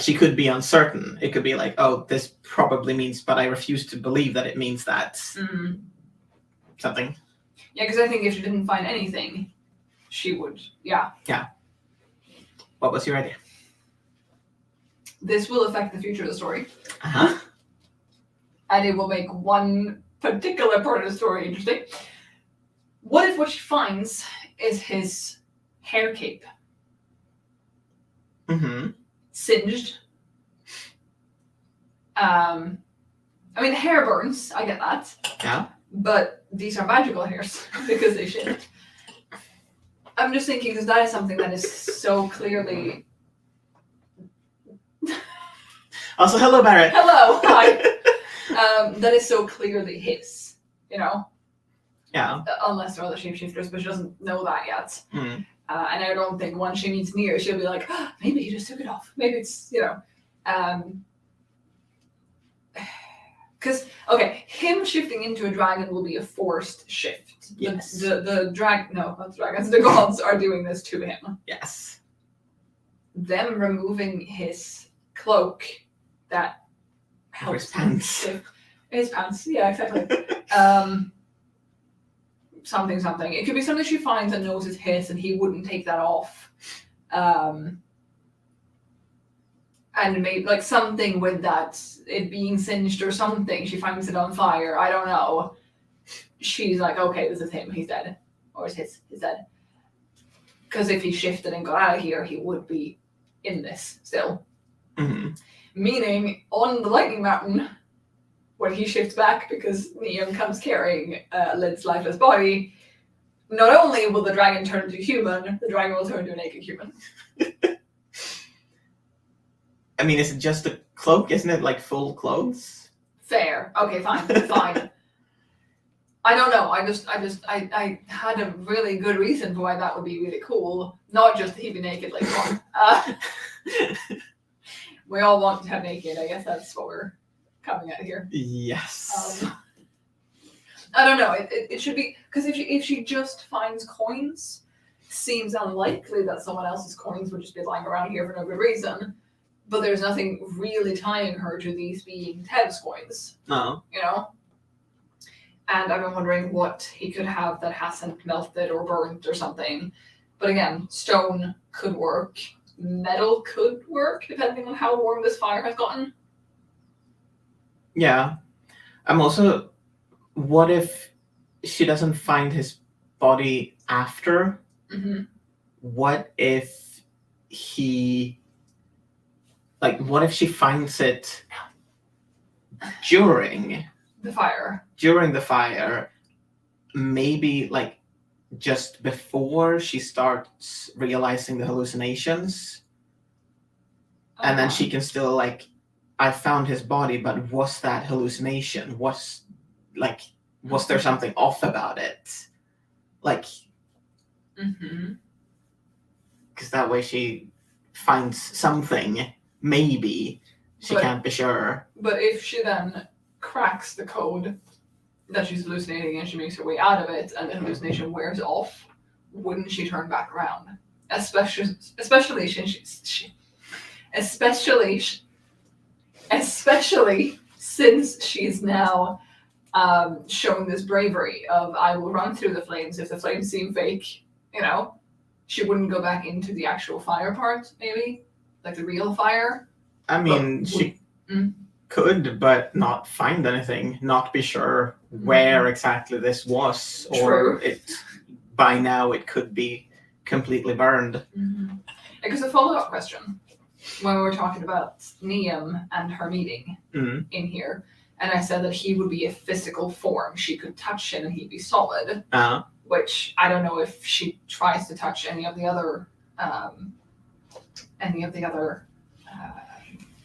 She could be uncertain. It could be like, oh, this probably means, but I refuse to believe that it means that. Mm-hmm. Something. Yeah, because I think if she didn't find anything, she would, yeah. Yeah. What was your idea? This will affect the future of the story. Uh-huh. And it will make one particular part of the story interesting. What if what she finds is his hair cape? Mm-hmm. Singed. I mean, hair burns, I get that. Yeah. But these are magical hairs because they shift. I'm just thinking because that is something that is so clearly. Also, hello, Barrett. Hello, hi. That is so clearly his, Yeah. Unless there are other shapeshifters, but she doesn't know that yet. Mm. And I don't think once she meets Nier, she'll be like, oh, maybe he just took it off. Maybe it's, because, him shifting into a dragon will be a forced shift. Yes. The gods are doing this to him. Yes. Them removing his cloak that helps his pants. His pants, yeah, exactly. Something. It could be something she finds and knows is his and he wouldn't take that off. And maybe something with that, it being singed or something, she finds it on fire, I don't know. She's like, okay, this is him, he's dead. Or it's he's dead. Because if he shifted and got out of here, he would be in this still. Mm-hmm. Meaning, on the Lightning Mountain, when he shifts back because Neon comes carrying Lid's lifeless body, not only will the dragon turn into a human, the dragon will turn into a naked human. I mean, is it just a cloak? Isn't it full clothes? Fair. Okay, fine. I don't know. I had a really good reason for why that would be really cool. Not just that he'd be naked later on. We all want to have naked. I guess that's what we're coming out here. Yes. I don't know. It should be because if she just finds coins, seems unlikely that someone else's coins would just be lying around here for no good reason. But there's nothing really tying her to these being Tev's coins. No. You know. And I've been wondering what he could have that hasn't melted or burnt or something. But again, stone could work. Metal could work, depending on how warm this fire has gotten. Yeah. I'm also... What if she doesn't find his body after? Mm-hmm. What if he... Like, what if she finds it during... The fire. During the fire, maybe, like, just before she starts realizing the hallucinations? And then she can still, like, I found his body, but was that hallucination? Was there something off about it? Like, because that way she finds something, maybe. She can't be sure. But if she then cracks the code that she's hallucinating and she makes her way out of it and the hallucination wears off, wouldn't she turn back around? Especially since she's now showing this bravery of I will run through the flames if the flames seem fake, you know. She wouldn't go back into the actual fire part, maybe? Like the real fire? I mean, she could, but not find anything, not be sure where exactly this was, or by now it could be completely burned. Because a follow-up question, when we were talking about Niam and her meeting in here, and I said that he would be a physical form. She could touch him and he'd be solid, which I don't know if she tries to touch any of the other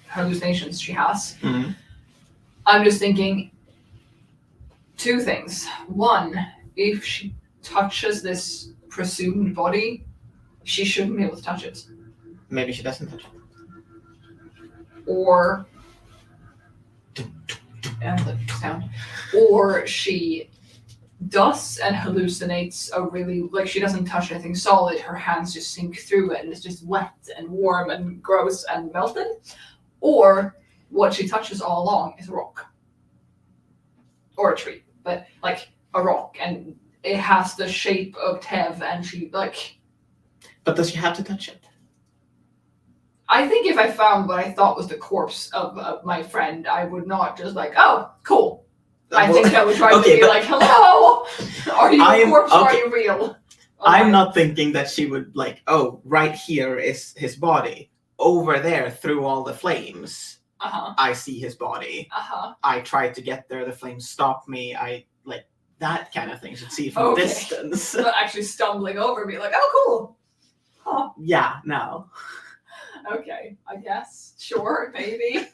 hallucinations she has. I'm just thinking two things. One, if she touches this presumed body, she shouldn't be able to touch it. Maybe she doesn't touch it. Or she does and hallucinates a really, like, she doesn't touch anything solid, her hands just sink through it and it's just wet and warm and gross and melted. Or what she touches all along is a rock. Or a tree, but like a rock, and it has the shape of Tev, and she like... But does she have to touch it? I think if I found what I thought was the corpse of my friend, I would not just like, oh, cool. I think I would try to be like, hello, are you a corpse or are you real? I'm not thinking that she would like, oh, right here is his body. Over there, through all the flames, I see his body. I tried to get there, the flames stopped me. I like that kind of thing. Should see from distance. Not actually stumbling over me, like, oh, cool. Huh. Yeah, no. Okay, I guess. Sure, maybe.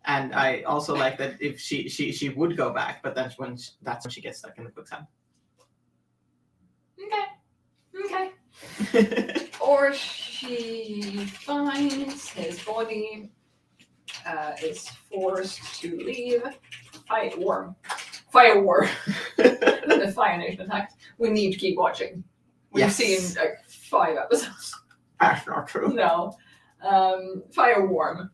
And I also like that if she would go back, but that's when she gets stuck in the quicksand. Okay. Or she finds his body, is forced to leave. Fire war. The Fire Nation attacked. We need to keep watching. We've seen like 5 episodes. That's not true. No. Fire warm.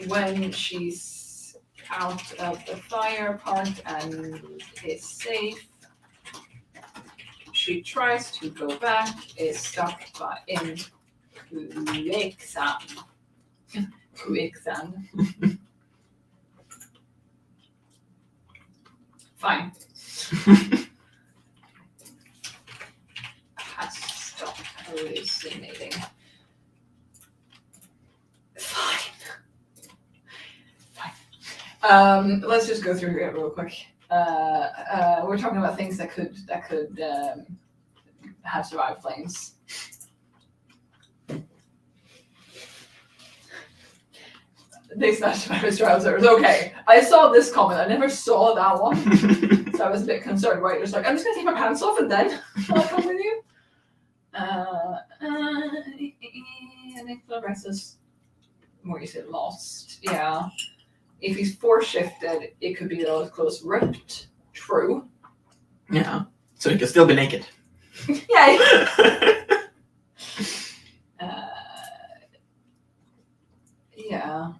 When she's out of the fire part and is safe, she tries to go back, is stuck in quicksand. Fine. Has stopped hallucinating. Fine. Let's just go through it real quick. We're talking about things that could have survived flames. They snatched my trousers. Okay, I saw this comment. I never saw that one, so I was a bit concerned. Right, just like I'm just gonna take my pants off and then I'll come with you. What you said, lost. Yeah. If he's force shifted, it could be those clothes ripped. True. Yeah. So he could still be naked. Yeah. Yeah.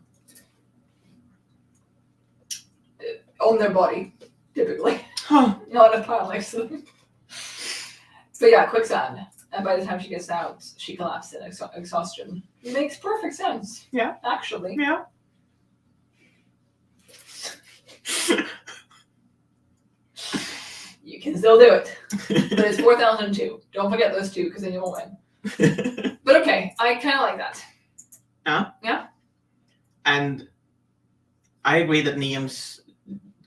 On their body, typically. Huh. Not a pile next to them. But yeah, quicksand. And by the time she gets out, she collapsed in exhaustion. It makes perfect sense. Yeah. Actually. Yeah. You can still do it. But it's 4,002. Don't forget those two, because then you won't win. But okay, I kind of like that. Yeah? And I agree that Niam's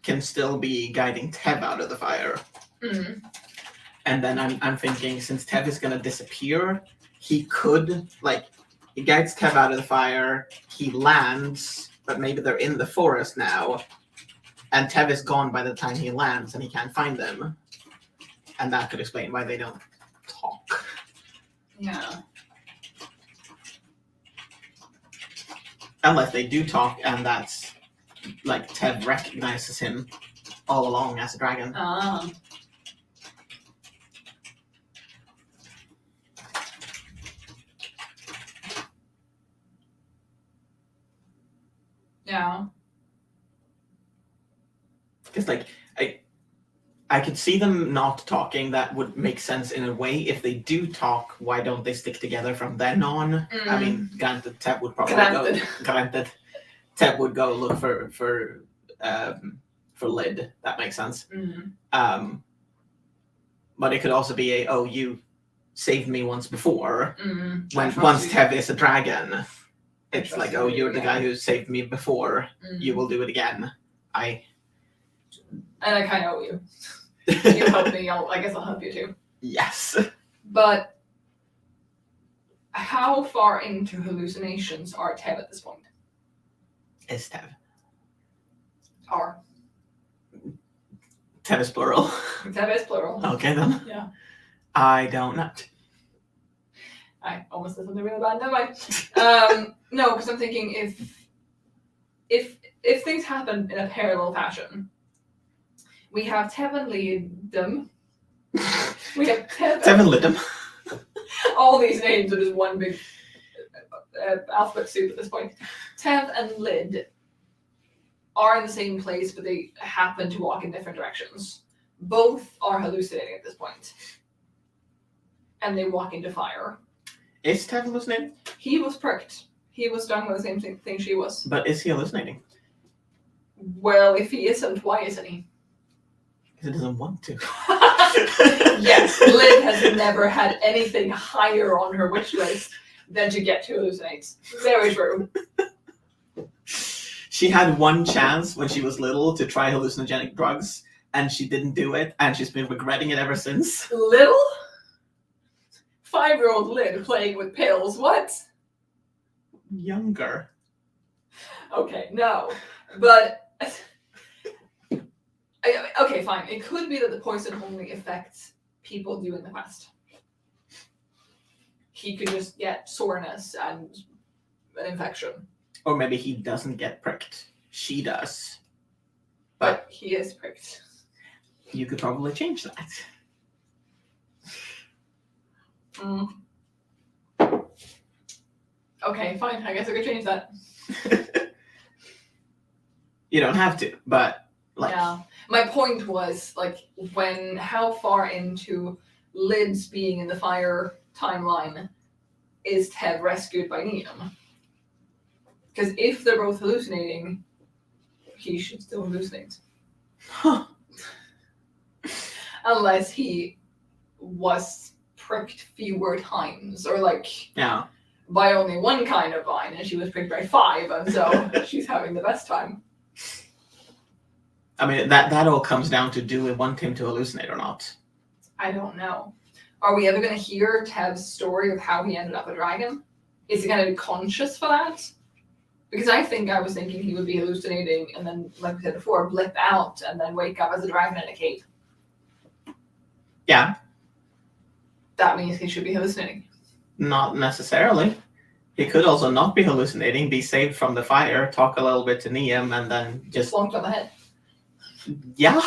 can still be guiding Tev out of the fire. Mm-hmm. And then I'm thinking, since Tev is going to disappear, he could, like, he guides Tev out of the fire, he lands, but maybe they're in the forest now, and Tev is gone by the time he lands and he can't find them. And that could explain why they don't talk. Yeah. Unless they do talk, and that's, like, Tev recognizes him all along as a dragon. Ah. Yeah. Because, like, I could see them not talking. That would make sense in a way. If they do talk, why don't they stick together from then on? I mean, granted, Tev would probably go. Granted, Tev would go look for Lid. That makes sense. Mm-hmm. But it could also be oh, you saved me once before. Mm-hmm. Once Tev is a dragon, it's trust like, you oh, you're again. the guy who saved me before. Mm-hmm. You will do it again. And I kind of owe you. You help me, I guess I'll help you too. Yes. But how far into hallucinations are Tev at this point? Is Tev. Are. Tev is plural. Tev is plural. Okay then. Yeah. I don't know. I almost said something really bad. Never mind. No, because I'm thinking if things happen in a parallel fashion, we have Tev and Lidum. We have Tev and Lidum. All these names are just one big alphabet soup at this point. Tev and Lid are in the same place, but they happen to walk in different directions. Both are hallucinating at this point. And they walk into fire. Is Tev hallucinating? He was pricked. He was done with the same thing she was. But is he hallucinating? Well, if he isn't, why isn't he? Because he doesn't want to. Yes, Lid has never had anything higher on her wish list than to get to hallucinate. Very true. She had one chance when she was little to try hallucinogenic drugs, and she didn't do it, and she's been regretting it ever since. Little? 5-year-old Lid playing with pills, what? Younger. Okay, no. But, okay, fine. It could be that the poison only affects people doing the quest. He could just get soreness and an infection. Or maybe he doesn't get pricked. She does. But he is pricked. You could probably change that. Okay, fine. I guess I could change that. You don't have to, but like. Yeah. My point was how far into Lid's being in the fire timeline is Tev rescued by Niam? Because if they're both hallucinating, he should still hallucinate. Huh. Unless he was pricked fewer times, or Yeah. by only one kind of vine, and she was pricked by 5, and so she's having the best time. I mean, that all comes down to do we want him to hallucinate or not. I don't know. Are we ever going to hear Tev's story of how he ended up a dragon? Is he going to be conscious for that? Because I was thinking he would be hallucinating and then, like we said before, blip out and then wake up as a dragon in a cave. Yeah. That means he should be hallucinating. Not necessarily. He could also not be hallucinating, be saved from the fire, talk a little bit to Neum, and then just Plonked on the head. yeah.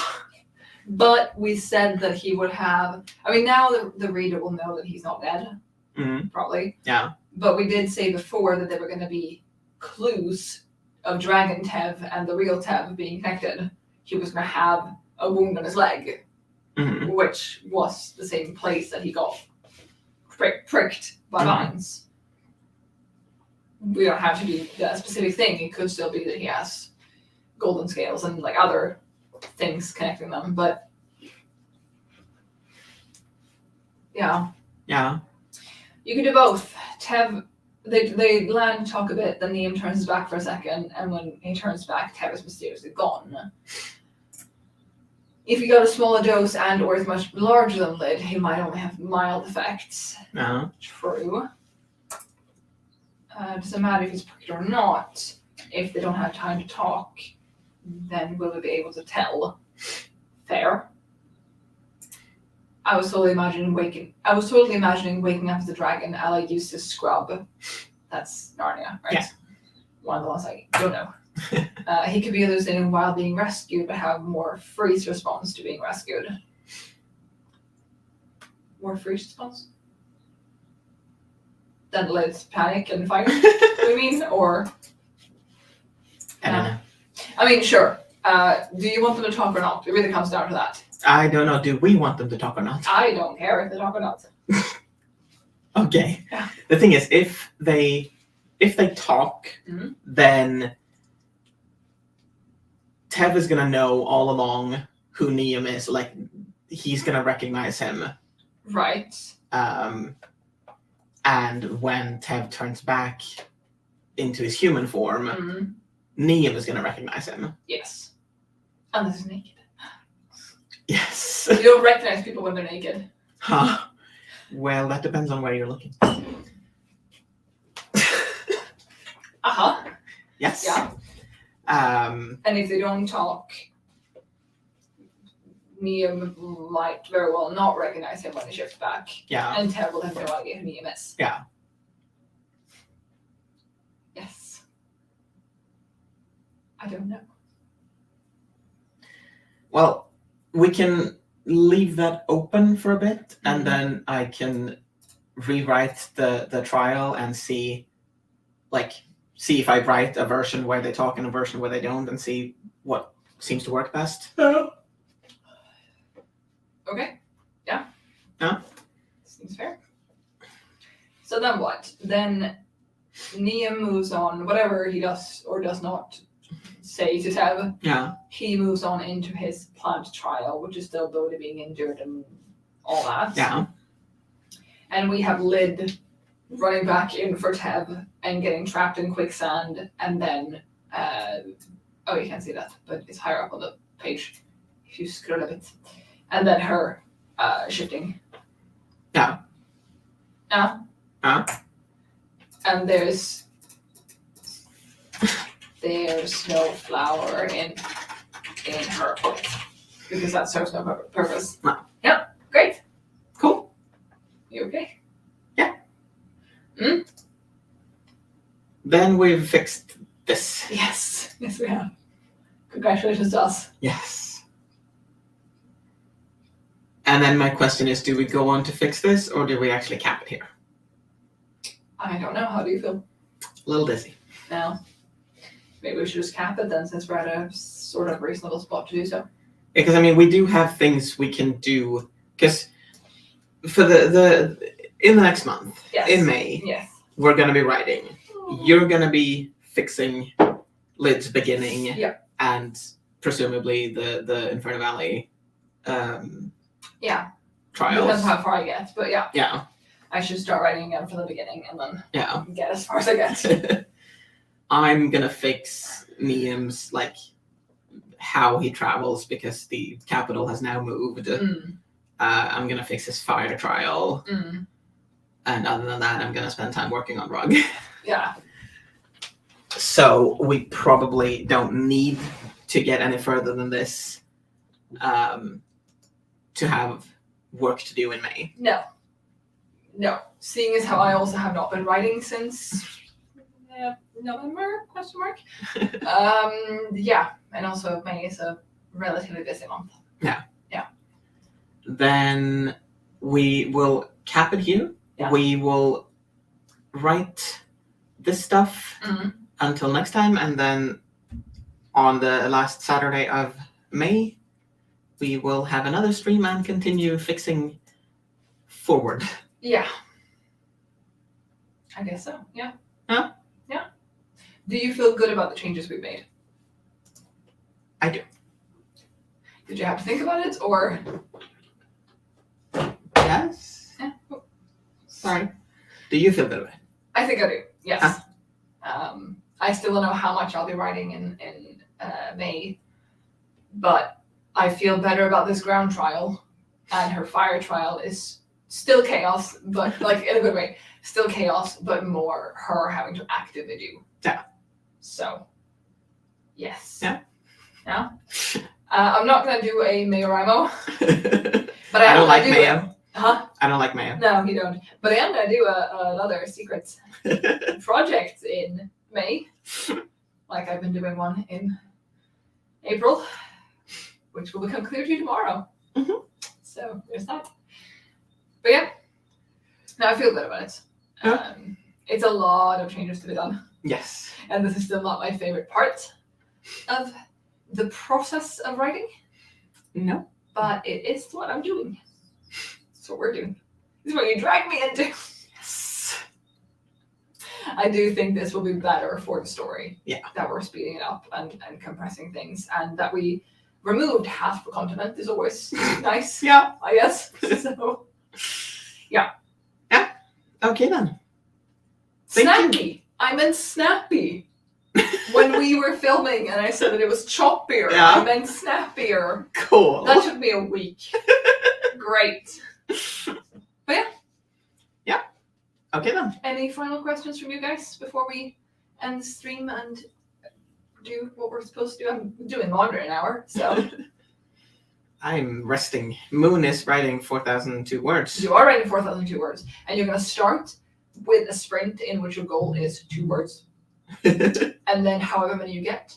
But we said that he would have. I mean, now the reader will know that he's not dead, probably. Yeah. But we did say before that there were going to be clues of Dragon Tev and the real Tev being connected. He was going to have a wound on his leg, which was the same place that he got pricked by vines. We don't have to be that specific thing. It could still be that he has golden scales and like other things connecting them, but yeah, you can do both. Tev, they land and talk a bit, then Neum turns his back for a second, and when he turns back, Tev is mysteriously gone. If he got a smaller dose and or is much larger than Lid, he might only have mild effects. True. Doesn't matter if he's pricked or not. If they don't have time to talk, then will we be able to tell? Fair. I was totally imagining waking up as the dragon Ally used to scrub. That's Narnia, right? Yeah. One of the ones I don't know. He could be hallucinating while being rescued, but have more freeze response to being rescued. More freeze response? Than Lid's panic and fight, I mean? Or... I don't know. I mean, sure. Do you want them to talk or not? It really comes down to that. I don't know. Do we want them to talk or not? I don't care if they talk or not. Okay. Yeah. The thing is, if they talk, then Tev is gonna know all along who Neum is. Like, he's gonna recognize him. Right. And when Tev turns back into his human form, Neum is gonna recognize him. Yes. Unless he's naked. Yes. You don't recognize people when they're naked. Huh. Well, that depends on where you're looking. Yes. Yeah. And if they don't talk, Neum might very well not recognize him when he shifts back. Yeah. And Tev will have no idea who Neum is. Yeah. Yes. I don't know. Well, we can leave that open for a bit, and then I can rewrite the trial and see if I write a version where they talk and a version where they don't, and see what seems to work best. Okay. Yeah. Yeah. Seems fair. So then what? Then Neum moves on, whatever he does or does not say to Tev. Yeah. He moves on into his planned trial, which is still Bodhi being injured and all that. Yeah. And we have Lid running back in for Tev and getting trapped in quicksand, and then you can't see that, but it's higher up on the page if you scroll a bit. And then her shifting. Yeah. And there's no flower in her plate because that serves no purpose. No. Yep. Great. Cool. You okay? Yeah. Then we've fixed this. Yes. Yes, we have. Congratulations to us. Yes. And then my question is, do we go on to fix this, or do we actually cap it here? I don't know. How do you feel? A little dizzy. No. Maybe we should just cap it then, since we're at a sort of reasonable spot to do so. Because, I mean, we do have things we can do. Because for the in the next month, Yes. in May, Yes. we're going to be writing. You're going to be fixing Lid's beginning. Yeah. And presumably the Inferno Valley Yeah. trials. Depends how far I get, but yeah. Yeah. I should start writing again from the beginning and then Yeah. get as far as I get. I'm gonna fix Neum's how he travels because the capital has now moved. I'm gonna fix his fire trial, and other than that, I'm gonna spend time working on Rug. Yeah. So we probably don't need to get any further than this to have work to do in May. No. No, seeing as how I also have not been writing since November, question mark. Yeah, and also May is a relatively busy month. Then we will cap it here. Yeah. We will write this stuff until next time, and then on the last Saturday of May, we will have another stream and continue fixing forward. Yeah. I guess so, yeah. Yeah. Yeah. Do you feel good about the changes we've made? I do. Did you have to think about it, or? Yes? Yeah. Sorry. Do you feel good about it? I think I do, yes. I still don't know how much I'll be writing in May, but I feel better about this ground trial, and her fire trial is still chaos, but like in a good way. Still chaos, but more her having to actively do. Yeah. So, yes. Yeah. Yeah. I'm not gonna do a Mayorimo, but I don't like mayo. Huh? I don't like mayo. No, you don't. But I am gonna do another secrets project in May, like I've been doing one in April, which will become clear to you tomorrow. Mm-hmm. So there's that. But yeah, no, I feel good about it. Yeah. It's a lot of changes to be done, Yes. and this is still not my favorite part of the process of writing, No. but it is what I'm doing. It's what we're doing. This is what you drag me into. Yes. I do think this will be better for the story. Yeah. That we're speeding it up and compressing things, and that we removed half the continent is always nice. Yeah. I guess. So Okay then. Thank snappy. I meant snappy. When we were filming and I said that it was choppier, Yeah. I meant snappier. Cool. That took me a week. Great. Okay then. Any final questions from you guys before we end the stream and do what we're supposed to do? I'm doing longer an hour, so I'm resting. Moon is writing 4,002 words. you are writing 4,002 words, and you're going to start with a sprint in which your goal is 2 words, and then however many you get,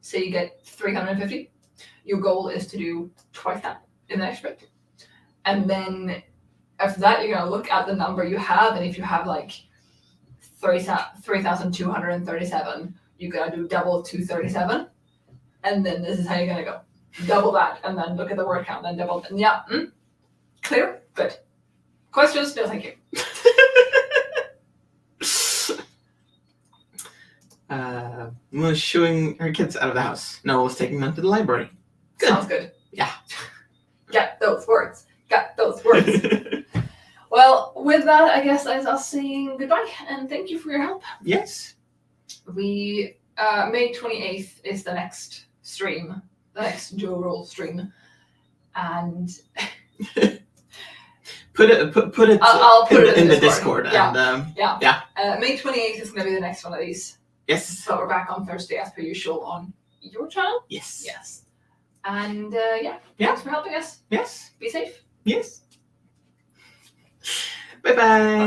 say you get 350, your goal is to do twice that in the next sprint, and then after that you're going to look at the number you have, and if you have like 3,237, you're going to do double 237, and then this is how you're going to go. Double that, and then look at the word count, then double, and yeah, clear? Good. Questions? No, thank you. Moon's shooing her kids out of the house. Noel's taking them to the library. Good. Sounds good. Yeah. Get those words. Got those words. Well, with that, I guess that's us saying goodbye, and thank you for your help. Yes. We, May 28th is the next stream, the next dual role stream, and Put it. I'll put it in the Discord. Yeah. And May 28th is going to be the next one of these. yes. So we're back on Thursday as per usual on your channel. Yes. Yes. And Yeah. thanks for helping us. Yes. Be safe. Yes. Bye bye. Bye.